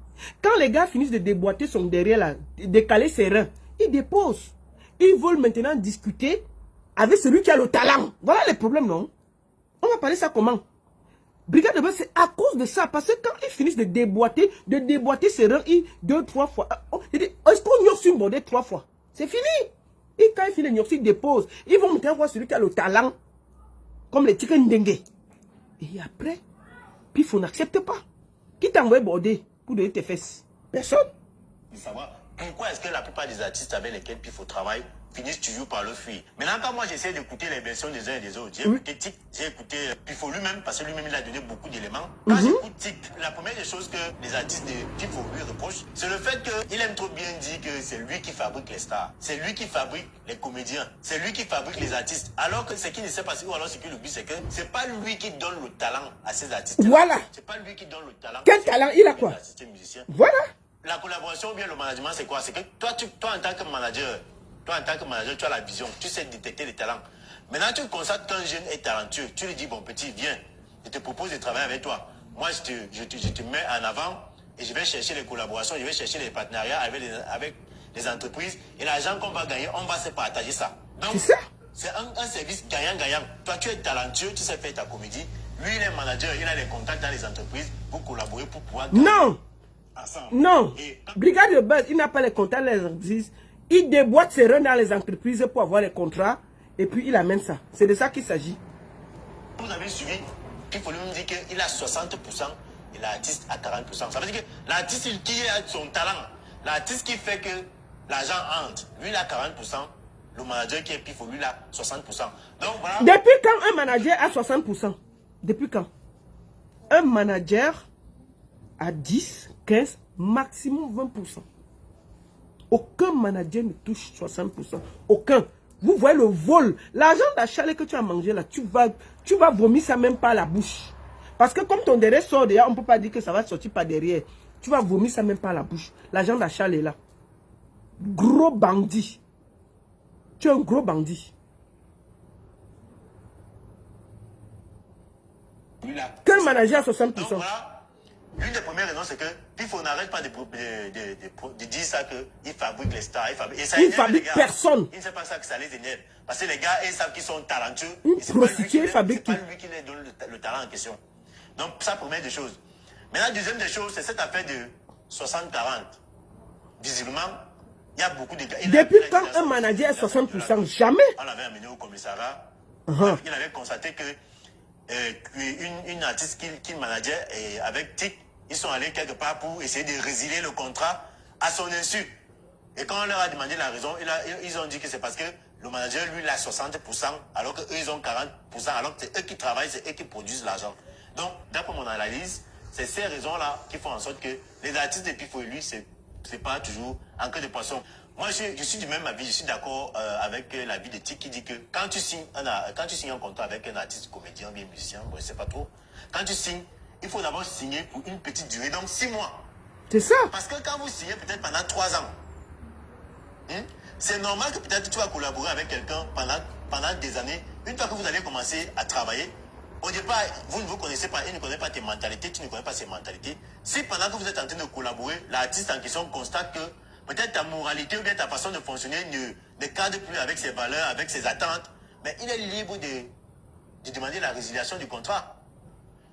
[SPEAKER 1] Quand les gars finissent de déboîter son derrière là, décaler ses reins, ils déposent. Ils veulent maintenant discuter avec celui qui a le talent. Voilà les problèmes, non? On va parler ça comment? Brigade de Buzz, c'est à cause de ça. Parce que quand ils finissent de déboîter ses reins, 2, 3 fois. Il dit, est-ce qu'on y a aussi bordé 3 fois? C'est fini. Et quand ils finissent, ils déposent. Ils vont maintenant voir celui qui a le talent. Comme les Tiki Ndenge. Et après, puis il n'accepte pas. Qui t'a envoyé border pour donner tes fesses? Personne.
[SPEAKER 4] De savoir pourquoi est-ce que la plupart des artistes avec lesquels Pifo travaille finissent toujours par le fuir. Maintenant, quand moi j'essaie d'écouter les versions des uns et des autres, j'ai écouté Tic, j'ai écouté Pifo lui-même, parce que lui-même il a donné beaucoup d'éléments. Quand j'écoute Tic, la première des choses que les artistes de Pifo lui reprochent, c'est le fait qu'il aime trop bien dire que c'est lui qui fabrique les stars, c'est lui qui fabrique les comédiens, c'est lui qui fabrique les artistes. Alors que ce qui ne s'est passé, ou alors ce qu'il oublie, c'est que c'est pas lui qui donne le talent à ces artistes.
[SPEAKER 1] Voilà.
[SPEAKER 4] C'est pas lui qui donne le talent.
[SPEAKER 1] Quel talent? Il a quoi? Voilà.
[SPEAKER 4] La collaboration ou bien le management, c'est quoi? C'est que toi, en tant que manager, tu as la vision, tu sais détecter les talents. Maintenant, tu constates qu'un jeune est talentueux. Tu lui dis, bon petit, viens, je te propose de travailler avec toi. Moi, je te mets en avant et je vais chercher les collaborations, je vais chercher les partenariats avec les entreprises. Et l'argent qu'on va gagner, on va se partager ça. Donc,
[SPEAKER 1] c'est ça.
[SPEAKER 4] C'est un service gagnant-gagnant. Toi, tu es talentueux, tu sais faire ta comédie. Lui, il est manager, il a les contacts dans les entreprises pour collaborer, pour pouvoir gagner.
[SPEAKER 1] Non.
[SPEAKER 4] Ensemble.
[SPEAKER 1] Non.
[SPEAKER 4] Et
[SPEAKER 1] Brigade de Buzz, il n'a pas les contacts dans les entreprises. Il déboîte ses reins dans les entreprises pour avoir les contrats. Et puis il amène ça. C'est de ça qu'il s'agit.
[SPEAKER 4] Vous avez suivi, il faut lui dire qu'il a 60% et l'artiste a 40%. Ça veut dire que l'artiste qui a son talent, l'artiste qui fait que l'argent entre, lui il a 40%, le manager qui est Pifo, lui il a 60%. Donc voilà.
[SPEAKER 1] Depuis quand un manager a 60%? Depuis quand? Un manager a 10, 15, maximum 20%. Aucun manager ne touche 60%. Aucun. Vous voyez le vol. L'argent d'achat que tu as mangé là, tu vas vomir ça même pas à la bouche. Parce que comme ton derrière sort déjà, on ne peut pas dire que ça va sortir par derrière. Tu vas vomir ça même pas à la bouche. L'argent d'achat est là. Gros bandit. Tu es un gros bandit. Quel manager a 60%?
[SPEAKER 4] Donc voilà, l'une des premières première raison, c'est que Pifo n'arrête pas de dire ça qu'il fabrique les stars. Et ça
[SPEAKER 1] Il
[SPEAKER 4] énerve
[SPEAKER 1] fabrique
[SPEAKER 4] les gars.
[SPEAKER 1] personne.
[SPEAKER 4] Il ne sait pas ça que ça les énerve. Parce que les gars, ils savent qu'ils sont talentueux.
[SPEAKER 1] Une
[SPEAKER 4] Et c'est pas lui
[SPEAKER 1] prostituée fabrique
[SPEAKER 4] c'est
[SPEAKER 1] tout.
[SPEAKER 4] pas lui qui leur donne le talent en question. Donc, ça, première des choses. Maintenant, deuxième des choses, c'est cette affaire de 60-40. Visiblement, il y a beaucoup de gars.
[SPEAKER 1] Depuis quand un manager est 60%? Jamais.
[SPEAKER 4] On l'avait amené au commissariat.
[SPEAKER 1] Uh-huh.
[SPEAKER 4] Il avait constaté que une artiste qu'il manageait avec TIC, ils sont allés quelque part pour essayer de résilier le contrat à son insu. Et quand on leur a demandé la raison, ils ont dit que c'est parce que le manager, lui, il a 60%, alors qu'eux, ils ont 40%, alors que c'est eux qui travaillent, c'est eux qui produisent l'argent. Donc, d'après mon analyse, c'est ces raisons-là qui font en sorte que les artistes de Pifo et lui, c'est pas toujours en queue de poisson. Moi, je suis du même avis, je suis d'accord avec l'avis de Tic qui dit que quand tu signes un contrat avec un artiste, comédien, bien musicien, bon, je ne sais pas trop, quand tu signes, il faut d'abord signer pour une petite durée, donc 6 mois.
[SPEAKER 1] C'est ça.
[SPEAKER 4] Parce que quand vous signez peut-être pendant 3 ans, c'est normal que peut-être tu vas collaborer avec quelqu'un pendant des années. Une fois que vous allez commencer à travailler, au départ, vous ne vous connaissez pas, il ne connaît pas tes mentalités, tu ne connais pas ses mentalités. Si pendant que vous êtes en train de collaborer, l'artiste en question constate que peut-être ta moralité ou bien ta façon de fonctionner ne cadre plus avec ses valeurs, avec ses attentes, mais il est libre de demander la résiliation du contrat.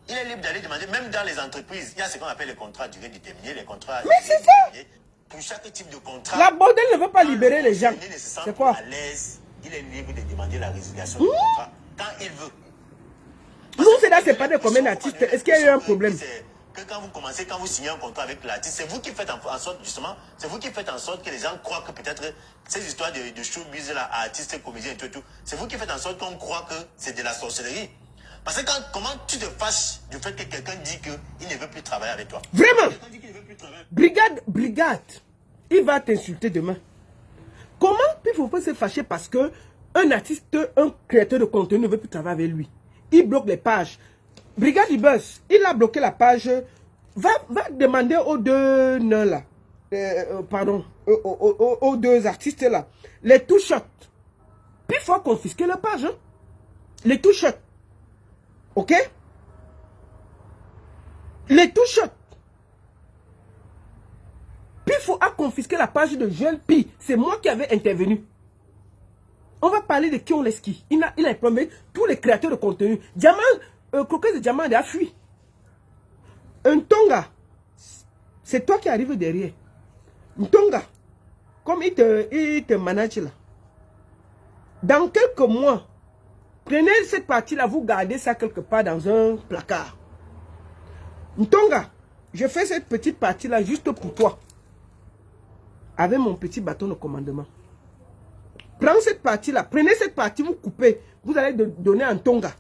[SPEAKER 4] Il est libre d'aller demander, même dans les entreprises, il y a ce qu'on appelle les contrats à durée déterminée, les contrats à durée déterminée. Pour chaque type de contrat,
[SPEAKER 1] La bordel ne veut pas libérer les gens. C'est quoi?
[SPEAKER 4] à l'aise, il est libre de demander la résiliation du contrat quand il veut.
[SPEAKER 1] Nous, c'est là, c'est pas de combien d'artistes. Est-ce qu'il y a eu un problème?
[SPEAKER 4] Que quand vous commencez, quand vous signez un contrat avec l'artiste, c'est vous qui faites en sorte, justement, c'est vous qui faites en sorte que les gens croient que peut-être ces histoires de showbiz là, artistes, comédiens et tout, c'est vous qui faites en sorte qu'on croit que c'est de la sorcellerie. Parce que comment tu te fâches du fait que quelqu'un dit qu'il ne veut plus travailler avec toi?
[SPEAKER 1] Vraiment?
[SPEAKER 4] Quelqu'un dit qu'il ne veut plus travailler.
[SPEAKER 1] Brigade, il va t'insulter demain. Comment Pifo peut se fâcher parce que un artiste, un créateur de contenu ne veut plus travailler avec lui? Il bloque les pages. Brigade du Buzz, il a bloqué la page. Va demander aux deux nains là, aux deux artistes là, les two-shots. Puis il faut confisquer la page. Hein? Les two-shots. Ok? Les two-shots. Puis il faut confisquer la page de Joël Pi. C'est moi qui avais intervenu. On va parler de qui on les ski. Il a informé tous les créateurs de contenu. Diamant, Croquet de Diamant a fui. Un Tonga, c'est toi qui arrives derrière. Un Tonga, comme il te manage là. Dans quelques mois, prenez cette partie-là, vous gardez ça quelque part dans un placard. Un Tonga, je fais cette petite partie-là juste pour toi. Avec mon petit bâton de commandement. Prends cette partie-là, prenez cette partie, vous coupez. Vous allez donner un Tonga.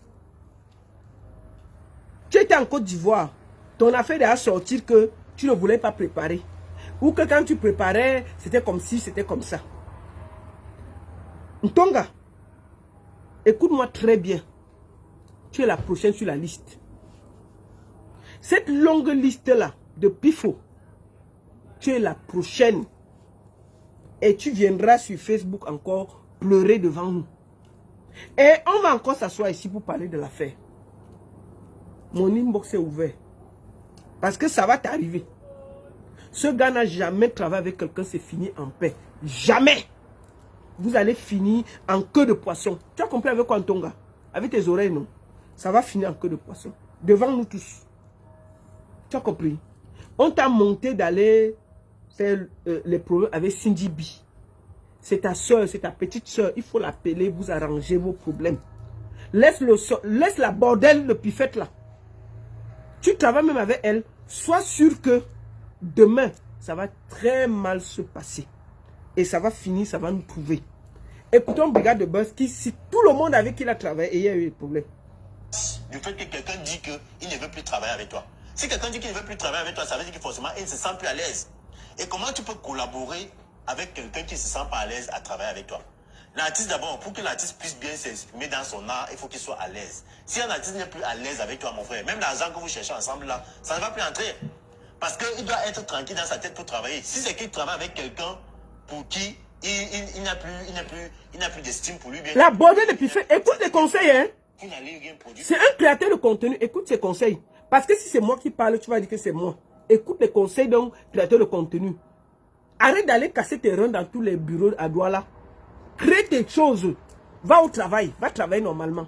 [SPEAKER 1] Tu étais en Côte d'Ivoire. Ton affaire est à sortir que tu ne voulais pas préparer. Ou que quand tu préparais, c'était comme si, c'était comme ça. Ntonga, écoute-moi très bien. Tu es la prochaine sur la liste. Cette longue liste-là de Pifo, tu es la prochaine. Et tu viendras sur Facebook encore pleurer devant nous. Et on va encore s'asseoir ici pour parler de l'affaire. Mon inbox est ouvert. Parce que ça va t'arriver. Ce gars n'a jamais travaillé avec quelqu'un, c'est fini en paix. Jamais. Vous allez finir en queue de poisson. Tu as compris avec quoi, Ntonga? Avec tes oreilles, non? Ça va finir en queue de poisson. Devant nous tous. Tu as compris? On t'a monté d'aller faire les problèmes avec Cindy B. C'est ta soeur, c'est ta petite soeur. Il faut l'appeler, vous arranger vos problèmes. Laisse la bordel, le pifette là. Tu travailles même avec elle. Sois sûr que demain, ça va très mal se passer. Et ça va finir, ça va nous trouver. Écoutons Brigade de Buzz qui, si tout le monde avec qui il a travaillé, et il y a eu des problèmes.
[SPEAKER 4] Du fait que quelqu'un dit qu'il ne veut plus travailler avec toi. Si quelqu'un dit qu'il ne veut plus travailler avec toi, ça veut dire que forcément, il ne se sent plus à l'aise. Et comment tu peux collaborer avec quelqu'un qui ne se sent pas à l'aise à travailler avec toi? L'artiste, d'abord, pour que l'artiste puisse bien s'exprimer dans son art, il faut qu'il soit à l'aise. Si un artiste n'est plus à l'aise avec toi, mon frère, même l'argent que vous cherchez ensemble là, ça ne va plus entrer. Parce qu'il doit être tranquille dans sa tête pour travailler. Si c'est qu'il travaille avec quelqu'un pour qui il n'a plus d'estime pour lui. Bien
[SPEAKER 1] La bordel de Pifette, écoute les conseils, hein.
[SPEAKER 4] Vous n'allez rien produire.
[SPEAKER 1] C'est un créateur de contenu, écoute ses conseils. Parce que si c'est moi qui parle, tu vas dire que c'est moi. écoute les conseils d'un créateur de contenu. Arrête d'aller casser tes reins dans tous les bureaux à Douala. Crée tes choses. Va au travail. Va travailler normalement.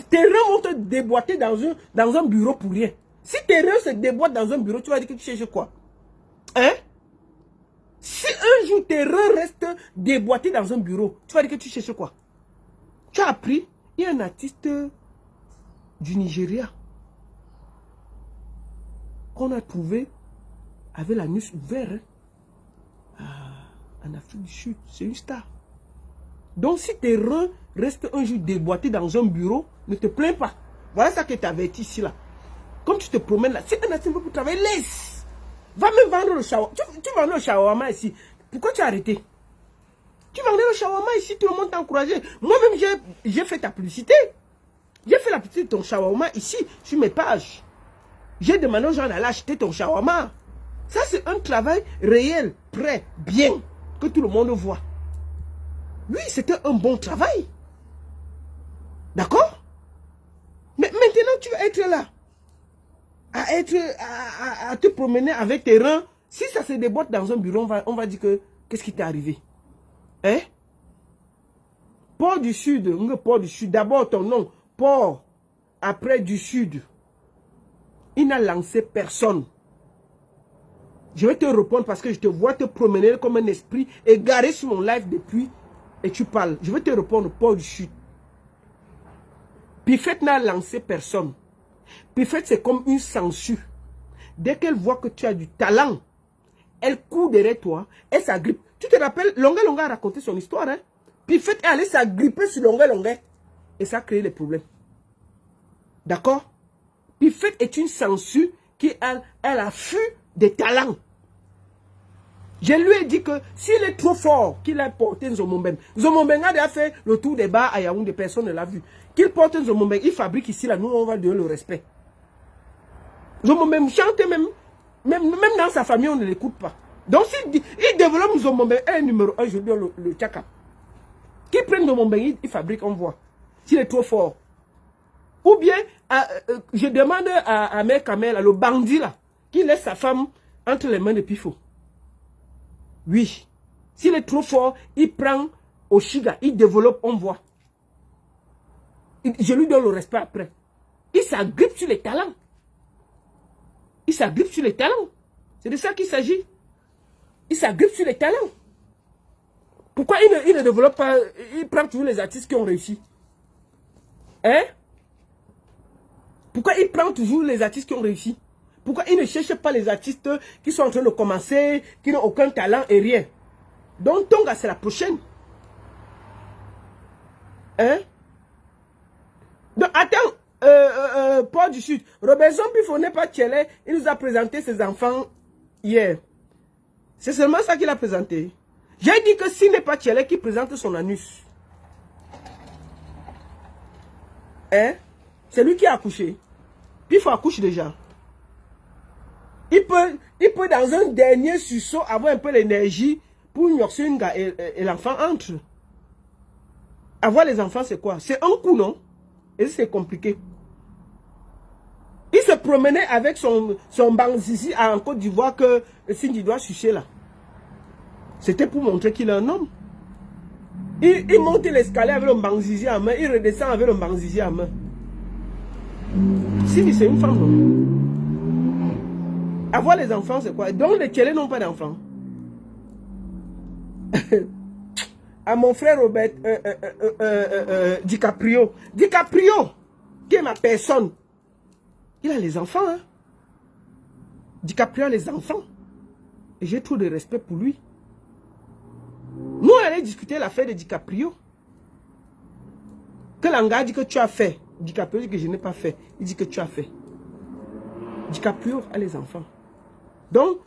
[SPEAKER 1] Tes reins vont te déboîter dans un bureau pour rien. Si tes reins se déboîtent dans un bureau, tu vas dire que tu cherches quoi? Hein? Si un jour tes reins restent déboîtés dans un bureau, tu vas dire que tu cherches quoi? Tu as appris, il y a un artiste du Nigeria qu'on a trouvé avec l'anus ouvert en Afrique du Sud. C'est une star. Donc si tes reins restent un jour déboîtés dans un bureau, ne te plains pas. Voilà ça que tu avertis ici là. Comme tu te promènes là, si un artiste veut pour travailler, laisse. Va me vendre le shawarma. Tu vendais le shawarma ici. Pourquoi tu as arrêté? Tu vendais le shawarma ici, tout le monde t'a encouragé. Moi-même, j'ai fait ta publicité. J'ai fait la publicité de ton shawarma ici, sur mes pages. J'ai demandé aux gens d'aller acheter ton shawarma. Ça, c'est un travail réel, prêt, bien, que tout le monde voit. Oui, c'était un bon travail. D'accord? Mais maintenant, tu vas être là. À te promener avec tes reins. Si ça se déboîte dans un bureau, on va dire que qu'est-ce qui t'est arrivé? Hein? Port du Sud, d'abord ton nom, Port, après du Sud. Il n'a lancé personne. Je vais te répondre parce que je te vois te promener comme un esprit égaré sur mon live depuis et tu parles. Je vais te répondre, Port du Sud. Pifette n'a lancé personne. Pifette, c'est comme une censure. Dès qu'elle voit que tu as du talent, elle court derrière toi, elle s'agrippe. Tu te rappelles, Longa a raconté son histoire. Hein? Pifette est allée s'agripper sur Longa. Et ça a créé des problèmes. D'accord? Pifette est une censure qui, elle a fui des talents. Je lui ai dit que s'il est trop fort, qu'il a porté Nzomombeng. Nzomombeng a déjà fait le tour des bars à Yaoundé, personne ne l'a vu. Qu'il porte Nzomombeng, il fabrique ici, là, nous on va donner le respect. Nzomombeng chante même dans sa famille, on ne l'écoute pas. Donc s'il développe Nzomombeng, un numéro 1, je lui donne le tchaka. Qu'il prenne Nzomombeng, il fabrique, on voit. S'il est trop fort. Ou bien, je demande à Mère Kamel, le bandit là, qui laisse sa femme entre les mains de Pifo. Oui. S'il est trop fort, il prend au Shiga, il développe, on voit. Je lui donne le respect après. Il s'agrippe sur les talents. Il s'agrippe sur les talents. C'est de ça qu'il s'agit. Il s'agrippe sur les talents. Pourquoi il ne développe pas, il prend toujours les artistes qui ont réussi? Hein? Pourquoi il prend toujours les artistes qui ont réussi? Pourquoi il ne cherche pas les artistes qui sont en train de commencer, qui n'ont aucun talent et rien? Donc Tonga, c'est la prochaine. Hein? Donc attends, Port du Sud. Robinson Pifo n'est pas Tchélé, il nous a présenté ses enfants hier. C'est seulement ça qu'il a présenté. J'ai dit que s'il n'est pas Tchélé qui présente son anus. Hein? C'est lui qui a accouché. Pifo accouche déjà. Il peut dans un dernier sursaut avoir un peu l'énergie pour nuancer une gars et l'enfant entre. Avoir les enfants, c'est quoi? C'est un coup, non? Et c'est compliqué. Il se promenait avec son banzizi en Côte d'Ivoire que Cindy doit sucer là. C'était pour montrer qu'il est un homme. Il monte l'escalier avec le banzizi en main, il redescend avec le banzizi en main. Cindy, c'est une femme, non? Avoir les enfants, c'est quoi? Donc les Tchélés n'ont pas d'enfants. À mon frère Robert DiCaprio. DiCaprio, qui est ma personne. Il a les enfants. Hein? DiCaprio a les enfants. Et j'ai trop de respect pour lui. Nous, on allait discuter l'affaire de DiCaprio. Que l'anga dit que tu as fait. DiCaprio dit que je n'ai pas fait. Il dit que tu as fait. DiCaprio a les enfants. Donc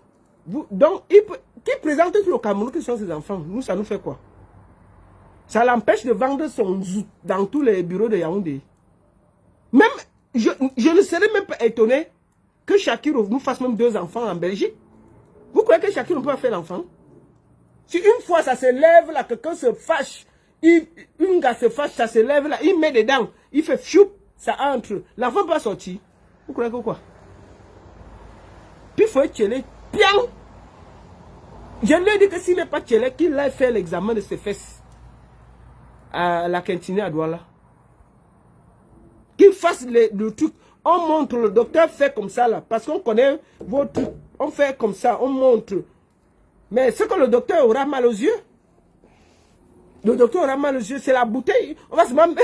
[SPEAKER 1] qui présente tout le Cameroun qui sont ses enfants, nous, ça nous fait quoi? Ça l'empêche de vendre son zout dans tous les bureaux de Yaoundé. Même, je ne serais même pas étonné que Shakiro nous fasse même 2 enfants en Belgique. Vous croyez que Shakiro ne peut pas faire l'enfant? Si une fois ça se lève là, quelqu'un se fâche, une gars se fâche, ça se lève là, il met dedans, il fait fiou, ça entre. L'enfant peut pas sortir. Vous croyez que quoi? Puis il faut tchelé, piang. Je lui ai dit que s'il n'est pas tchelé, qu'il aille faire l'examen de ses fesses à la cantine à Douala. Qu'il fasse le truc. On montre, le docteur fait comme ça là, parce qu'on connaît vos trucs. On fait comme ça, on montre. Mais ce que le docteur aura mal aux yeux, le docteur aura mal aux yeux, c'est la bouteille. On va se mettre,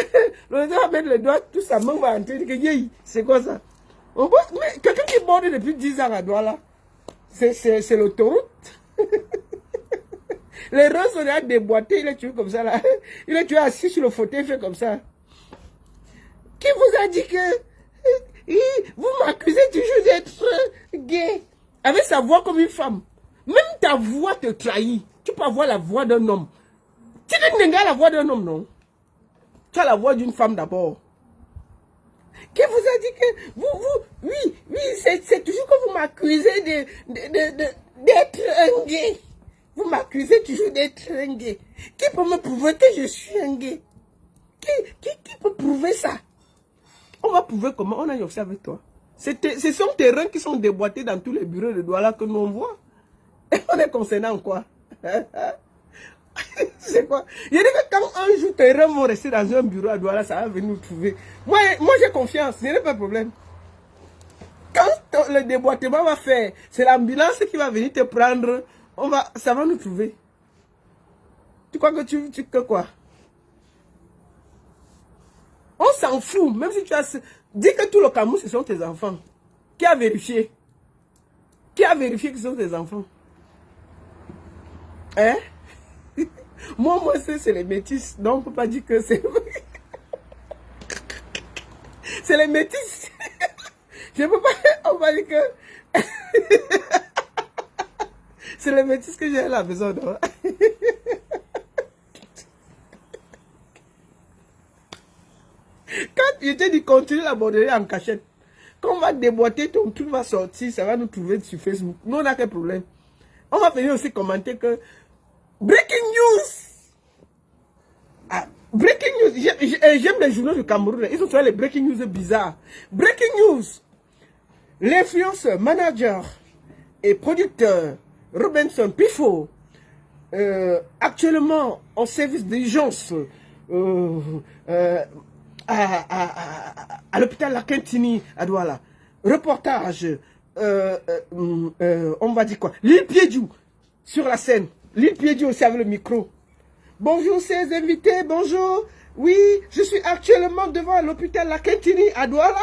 [SPEAKER 1] le docteur va mettre le doigt, tout ça, main va entrer, c'est quoi ça? Mais quelqu'un qui borde depuis 10 ans à Douala, c'est l'autoroute. Les reins sont déjà déboîtés, il est tué comme ça là. Il est tué assis sur le fauteuil, il fait comme ça. Qui vous a dit que vous m'accusez toujours d'être gay? Avec sa voix comme une femme. Même ta voix te trahit. Tu peux avoir la voix d'un homme. Tu n'as pas la voix d'un homme, non? Tu as la voix d'une femme d'abord. Qui vous a dit que oui, c'est toujours que vous m'accusez d'être un gay. Vous m'accusez toujours d'être un gay. Qui peut me prouver que je suis un gay? Qui peut prouver ça? On va prouver comment? On a observé avec toi. Ce sont tes reins qui sont déboîtés dans tous les bureaux de Douala que nous on voit. Et on est concerné en quoi? C'est quoi? Il y a dit que quand un jour tes reins vont rester dans un bureau à Douala, ça va venir nous trouver. Moi j'ai confiance, il n'y a pas de problème. Quand le déboîtement va faire, c'est l'ambulance qui va venir te prendre, ça va nous trouver. Tu crois que quoi? On s'en fout, même si tu as... Dis que tout le Cameroun, ce sont tes enfants. Qui a vérifié? Qui a vérifié que ce sont tes enfants? Hein? Moi, c'est les métis. Donc, on ne peut pas dire que c'est... C'est les métis. Je ne peux pas... On va dire que... C'est les métis que j'ai à la maison. Non? Quand je t'ai dit continue la borderie en cachette, quand on va déboîter, ton truc va sortir, ça va nous trouver sur Facebook. Nous, on n'a quel problème. On va venir aussi commenter que breaking news. Ah, breaking news. J'aime les journaux du Cameroun. Ils ont trouvé les breaking news bizarres. Breaking news. L'influenceur, manager et producteur Robinson Pifo, actuellement en service d'urgence à l'hôpital La Quintini à Douala. Reportage, on va dire quoi? Lil Piediou sur la scène. Lil Piediou aussi avec le micro. Bonjour, ces invités, bonjour. Oui, je suis actuellement devant l'hôpital La Quintini à Douala.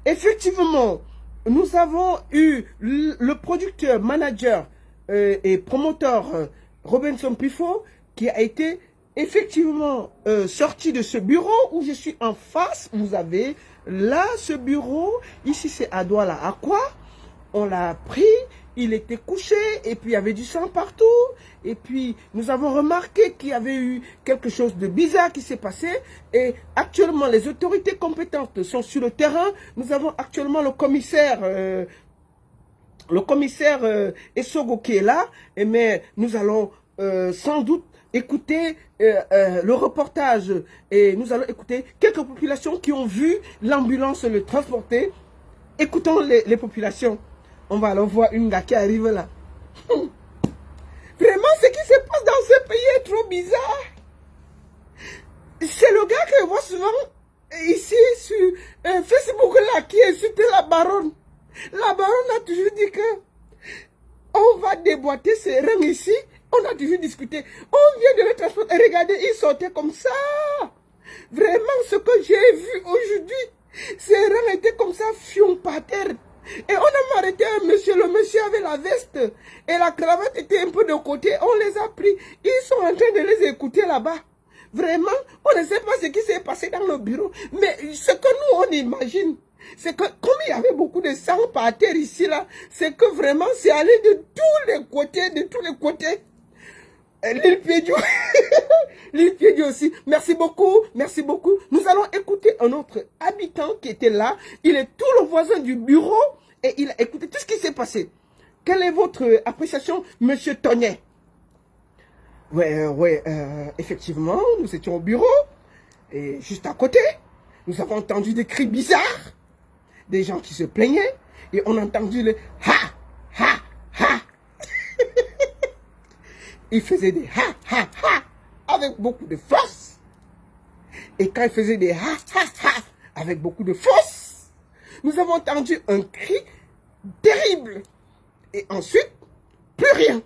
[SPEAKER 1] Effectivement, nous avons eu le producteur, manager et promoteur Robinson Pifo qui a été effectivement sorti de ce bureau où je suis en face. Vous avez là ce bureau. Ici c'est à Douala. À quoi? On l'a pris. Il était couché et puis il y avait du sang partout. Et puis nous avons remarqué qu'il y avait eu quelque chose de bizarre qui s'est passé. Et actuellement les autorités compétentes sont sur le terrain. Nous avons actuellement le commissaire Essogo qui est là. Mais nous allons sans doute écouter le reportage et nous allons écouter quelques populations qui ont vu l'ambulance le transporter. Écoutons les populations. On va alors voir une gars qui arrive là. Vraiment, ce qui se passe dans ce pays est trop bizarre. C'est le gars que je vois souvent ici sur Facebook là, qui insulte la baronne. La baronne a toujours dit que on va déboîter ses reins ici. On a toujours discuté. On vient de le transporter. Regardez, il sortait comme ça. Vraiment, ce que j'ai vu aujourd'hui, ses reins étaient comme ça, fion par terre. Et on a arrêté un monsieur. Le monsieur avait la veste et la cravate était un peu de côté. On les a pris. Ils sont en train de les écouter là-bas. Vraiment, on ne sait pas ce qui s'est passé dans le bureau. Mais ce que nous, on imagine, c'est que comme il y avait beaucoup de sang par terre ici, là, c'est que vraiment, c'est allé de tous les côtés, de tous les côtés. Lil Piediou, Lil Piediou aussi. Merci beaucoup, merci beaucoup. Nous allons écouter un autre habitant qui était là. Il est tout le voisin du bureau et il a écouté tout ce qui s'est passé. Quelle est votre appréciation, monsieur Tonnet? Ouais, effectivement, nous étions au bureau et juste à côté, nous avons entendu des cris bizarres, des gens qui se plaignaient et on a entendu le ha. il faisait des ha ha ha avec beaucoup de force. Et quand il faisait des ha ha ha avec beaucoup de force, nous avons entendu un cri terrible. Et ensuite, plus rien.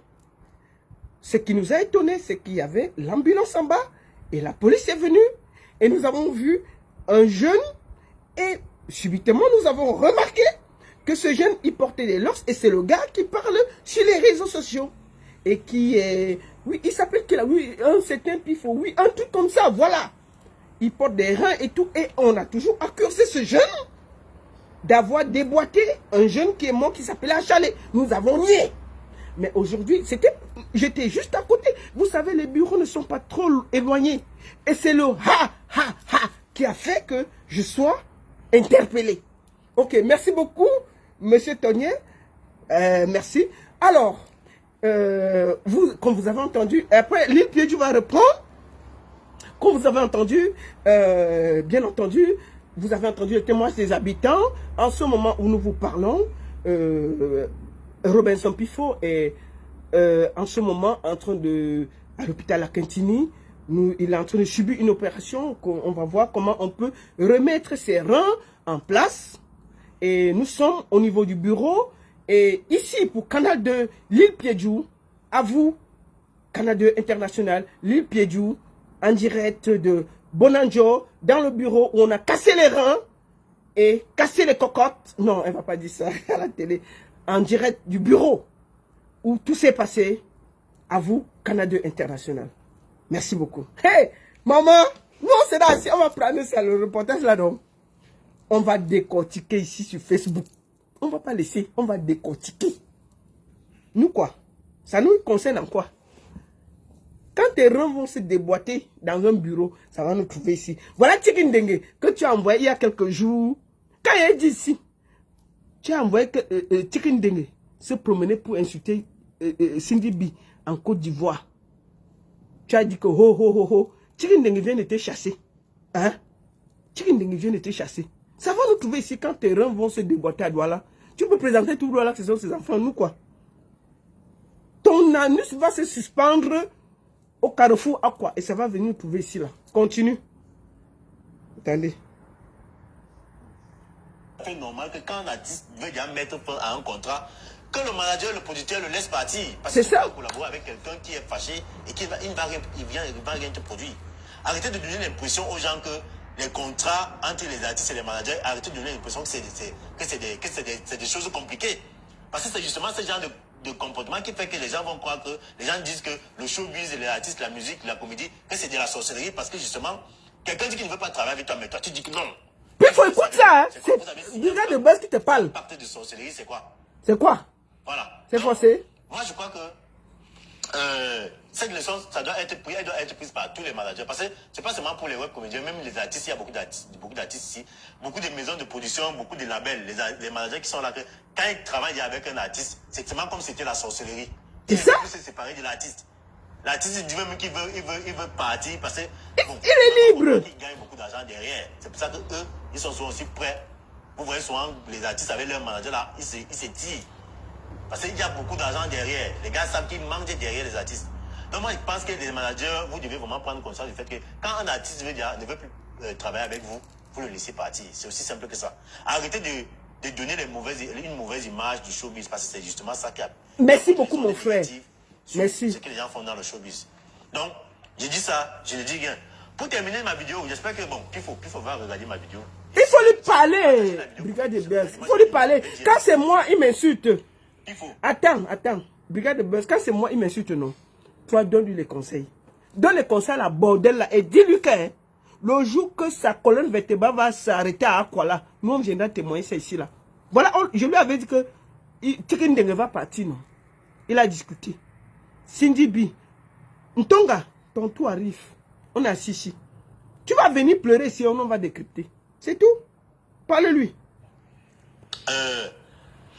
[SPEAKER 1] Ce qui nous a étonné, c'est qu'il y avait l'ambulance en bas et la police est venue. Et nous avons vu un jeune et subitement nous avons remarqué que ce jeune, il portait des lorses et c'est le gars qui parle sur les réseaux sociaux. Et qui est... Oui, il s'appelle qui là? Oui, un certain Pifo. Oui, un truc comme ça, voilà. Il porte des reins et tout. Et on a toujours accusé ce jeune d'avoir déboîté un jeune qui est mort qui s'appelait Achalé. Nous avons nié. Mais aujourd'hui, j'étais juste à côté. Vous savez, les bureaux ne sont pas trop éloignés. Et c'est le ha ha ha qui a fait que je sois interpellé. Ok, merci beaucoup, monsieur Tonnier. Merci. Alors, comme vous avez entendu, après, Lil Piedju va reprendre. Comme vous avez entendu, bien entendu, vous avez entendu le témoignage des habitants. En ce moment où nous vous parlons, Robinson Pifo est en ce moment en train de, à l'hôpital à Quintini, il est en train de subir une opération. On va voir comment on peut remettre ses reins en place. Et nous sommes au niveau du bureau. Et ici, pour Canal 2, Lil Piedju, à vous, Canal 2 International, Lil Piedju, en direct de Bonanjo, dans le bureau où on a cassé les reins et cassé les cocottes. Non, elle ne va pas dire ça à la télé. En direct du bureau où tout s'est passé. À vous, Canal 2 International. Merci beaucoup. Hey, maman, non, c'est là, si on va prendre ça, le reportage là, non. On va décortiquer ici sur Facebook. On ne va pas laisser, on va décortiquer. Nous quoi? Ça nous concerne en quoi? Quand tes reins vont se déboîter dans un bureau, ça va nous trouver ici. Voilà Chicken Dengue que tu as envoyé il y a quelques jours. Quand il est dit ici, tu as envoyé que Chicken Dengue se promener pour insulter Cindy B en Côte d'Ivoire. Tu as dit que ho ho ho ho, Chicken Dengue vient de te chasser. Hein? Chicken Dengue vient de te chasser. Ça va nous trouver ici quand tes reins vont se déboîter à Douala. Tu peux présenter tout Douala, ce sont ces enfants, nous quoi? Ton anus va se suspendre au carrefour à quoi? Et ça va venir nous trouver ici là. Continue. Attendez.
[SPEAKER 4] C'est normal que quand un artiste veut déjà mettre fin à un contrat, que le manager, le producteur le laisse partir. Parce que tu vas collaborer avec quelqu'un qui est fâché et qui va, il va rien te produire. Arrêtez de donner l'impression aux gens que les contrats entre les artistes et les managers, arrêtez de donner l'impression que c'est des choses compliquées. Parce que c'est justement ce genre de comportement qui fait que les gens vont croire que, les gens disent que le showbiz et les artistes, la musique, la comédie, que c'est de la sorcellerie parce que justement, quelqu'un dit qu'il ne veut pas travailler avec toi, mais toi tu dis que non.
[SPEAKER 1] Puis il faut écouter ça, hein. C'est du gars de base qui te parle.
[SPEAKER 4] Le pacte de sorcellerie, c'est quoi?
[SPEAKER 1] C'est quoi?
[SPEAKER 4] Voilà.
[SPEAKER 1] C'est forcé.
[SPEAKER 4] Moi, je crois que cette leçon, elle doit être prise par tous les managers. Parce que c'est pas seulement pour les web comédiens, même les artistes, il y a beaucoup d'artistes ici, beaucoup de maisons de production, beaucoup de labels, les managers qui sont là. Quand ils travaillent avec un artiste, c'est seulement comme si c'était la sorcellerie.
[SPEAKER 1] C'est ça?
[SPEAKER 4] Il veut se séparer de l'artiste. L'artiste, il dit même qu'il veut partir parce que bon,
[SPEAKER 1] il est libre.
[SPEAKER 4] Il gagne beaucoup d'argent derrière. C'est pour ça que eux, ils sont souvent aussi prêts. Vous voyez souvent les artistes avec leur manager là, ils se tirent. Parce qu'il y a beaucoup d'argent derrière. Les gars savent qu'ils mangent derrière les artistes. Donc moi, je pense que les managers, vous devez vraiment prendre conscience du fait que quand un artiste ne veut plus travailler avec vous, vous le laissez partir. C'est aussi simple que ça. Arrêtez de donner une mauvaise image du showbiz parce que c'est justement ça qui a...
[SPEAKER 1] Merci beaucoup mon frère. Merci.
[SPEAKER 4] Ce que les gens font dans le showbiz. Donc, je dis ça, je le dis bien. Pour terminer ma vidéo, j'espère que bon, Pifo va regarder ma vidéo.
[SPEAKER 1] Il faut lui parler, Brigade de Buzz. Il faut lui parler. Quand c'est moi, il m'insulte. Attends. Brigade de Buzz, quand c'est moi, il m'insulte, non. Toi, donne-lui les conseils. Donne les conseils à la bordel là et dis-lui que le jour que sa colonne vertébrale va s'arrêter à Akwala, nous, on viendra témoigner ça ici là. Voilà, je lui avais dit que Chicken Dengue va partir, non. Il a discuté. Cindy B, Ntonga, ton tour arrive. On est assis ici. Tu vas venir pleurer si on va décrypter. C'est tout. Parle-lui.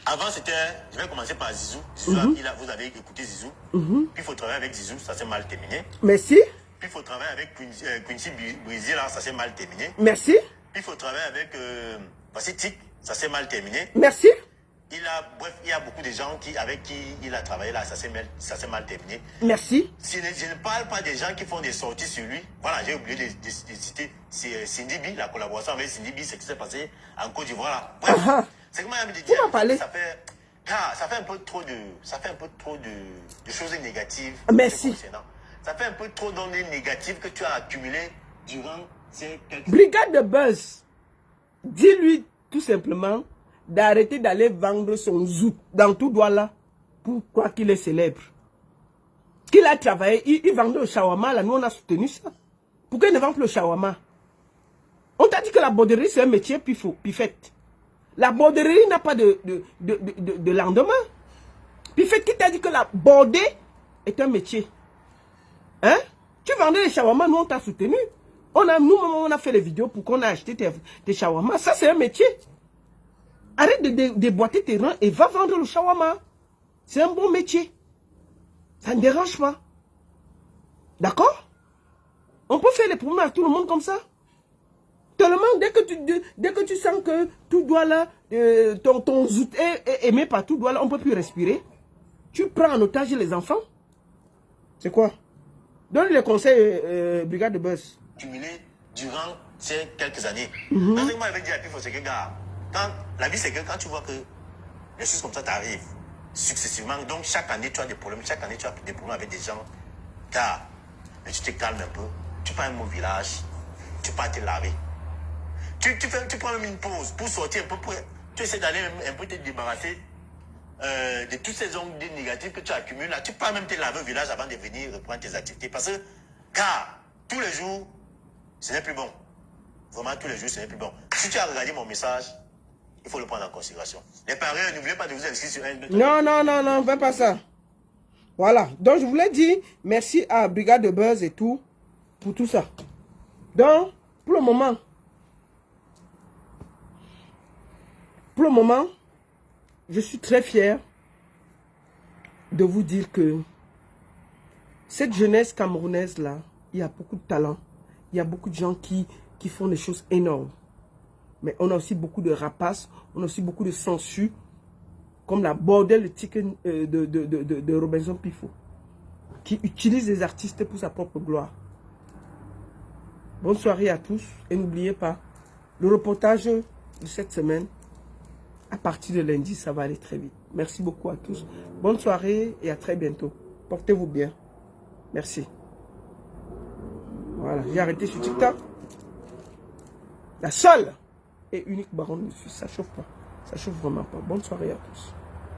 [SPEAKER 4] Avant, c'était... Je vais commencer par Zizou. Vous avez écouté Zizou. Puis il faut travailler avec Zizou, ça s'est mal terminé.
[SPEAKER 1] Merci.
[SPEAKER 4] Puis il faut travailler avec Quincy Breezy, là, ça s'est mal terminé.
[SPEAKER 1] Merci.
[SPEAKER 4] Puis il faut travailler avec Tic, ça s'est mal terminé.
[SPEAKER 1] Merci.
[SPEAKER 4] Il bref, il y a beaucoup de gens avec qui il a travaillé là, ça s'est mal terminé.
[SPEAKER 1] Merci.
[SPEAKER 4] Je ne parle pas des gens qui font des sorties sur lui. Voilà, j'ai oublié de citer Cindy B, la collaboration avec Cindy B, ce qui s'est passé en Côte d'Ivoire. Bref, c'est comment il me dit, ça fait un peu trop de choses négatives.
[SPEAKER 1] Merci.
[SPEAKER 4] Ça fait un peu trop d'ondes négatives que tu as accumulées durant ces quelques...
[SPEAKER 1] Brigade de Buzz, dis-lui tout simplement d'arrêter d'aller vendre son zouk dans tout Douala pour croire qu'il est célèbre. Qu'il a travaillé, il vendait le shawarma, là, nous on a soutenu ça. Pourquoi il ne vend plus le shawarma? On t'a dit que la borderie c'est un métier pifette. La borderie n'a pas de lendemain. Pifette qui t'a dit que la bordée est un métier. Hein? Tu vendais les shawarma, nous on t'a soutenu. Nous on a fait les vidéos pour qu'on a acheté tes shawarma. Ça c'est un métier. Arrête de déboîter tes reins et va vendre le shawarma. C'est un bon métier. Ça ne dérange pas. D'accord? On peut faire les problèmes à tout le monde comme ça. Tellement, dès que tu sens que tout doit là, ton zout est aimé par tout doit là, on ne peut plus respirer. Tu prends en otage les enfants. C'est quoi? Donne les conseils, Brigade de Buzz.
[SPEAKER 4] Cumulé durant ces quelques années. Dans ce moi, avec Diapif, c'est que, gars, la vie, c'est que quand tu vois que les choses comme ça t'arrivent successivement, donc chaque année, tu as des problèmes, chaque année, tu as des problèmes avec des gens, car, mais tu te calmes un peu, tu prends un mot village, tu pars te laver. Tu prends même une pause pour sortir un peu, tu essaies d'aller un peu te débarrasser de toutes ces ondes négatives que tu accumules là. Tu pars même te laver au village avant de venir reprendre tes activités. Parce que, car, tous les jours, ce n'est plus bon. Vraiment, tous les jours, ce n'est plus bon. Si tu as regardé mon message, il faut le prendre en considération. Les parents, n'oubliez pas de vous inscrire sur un...
[SPEAKER 1] Non, fais pas ça. Voilà. Donc, je voulais dire merci à Brigade de Buzz et tout, pour tout ça. Donc, pour le moment, je suis très fier de vous dire que cette jeunesse camerounaise-là, il y a beaucoup de talent. Il y a beaucoup de gens qui font des choses énormes. Mais on a aussi beaucoup de rapaces, on a aussi beaucoup de censure, comme la bordel le ticket de Robinson Pifo, qui utilise les artistes pour sa propre gloire. Bonne soirée à tous et n'oubliez pas, le reportage de cette semaine, à partir de lundi, ça va aller très vite. Merci beaucoup à tous. Bonne soirée et à très bientôt. Portez-vous bien. Merci. Voilà, j'ai arrêté sur TikTok. La seule et unique baronne de Suisse. Ça chauffe pas. Ça chauffe vraiment pas. Bonne soirée à tous.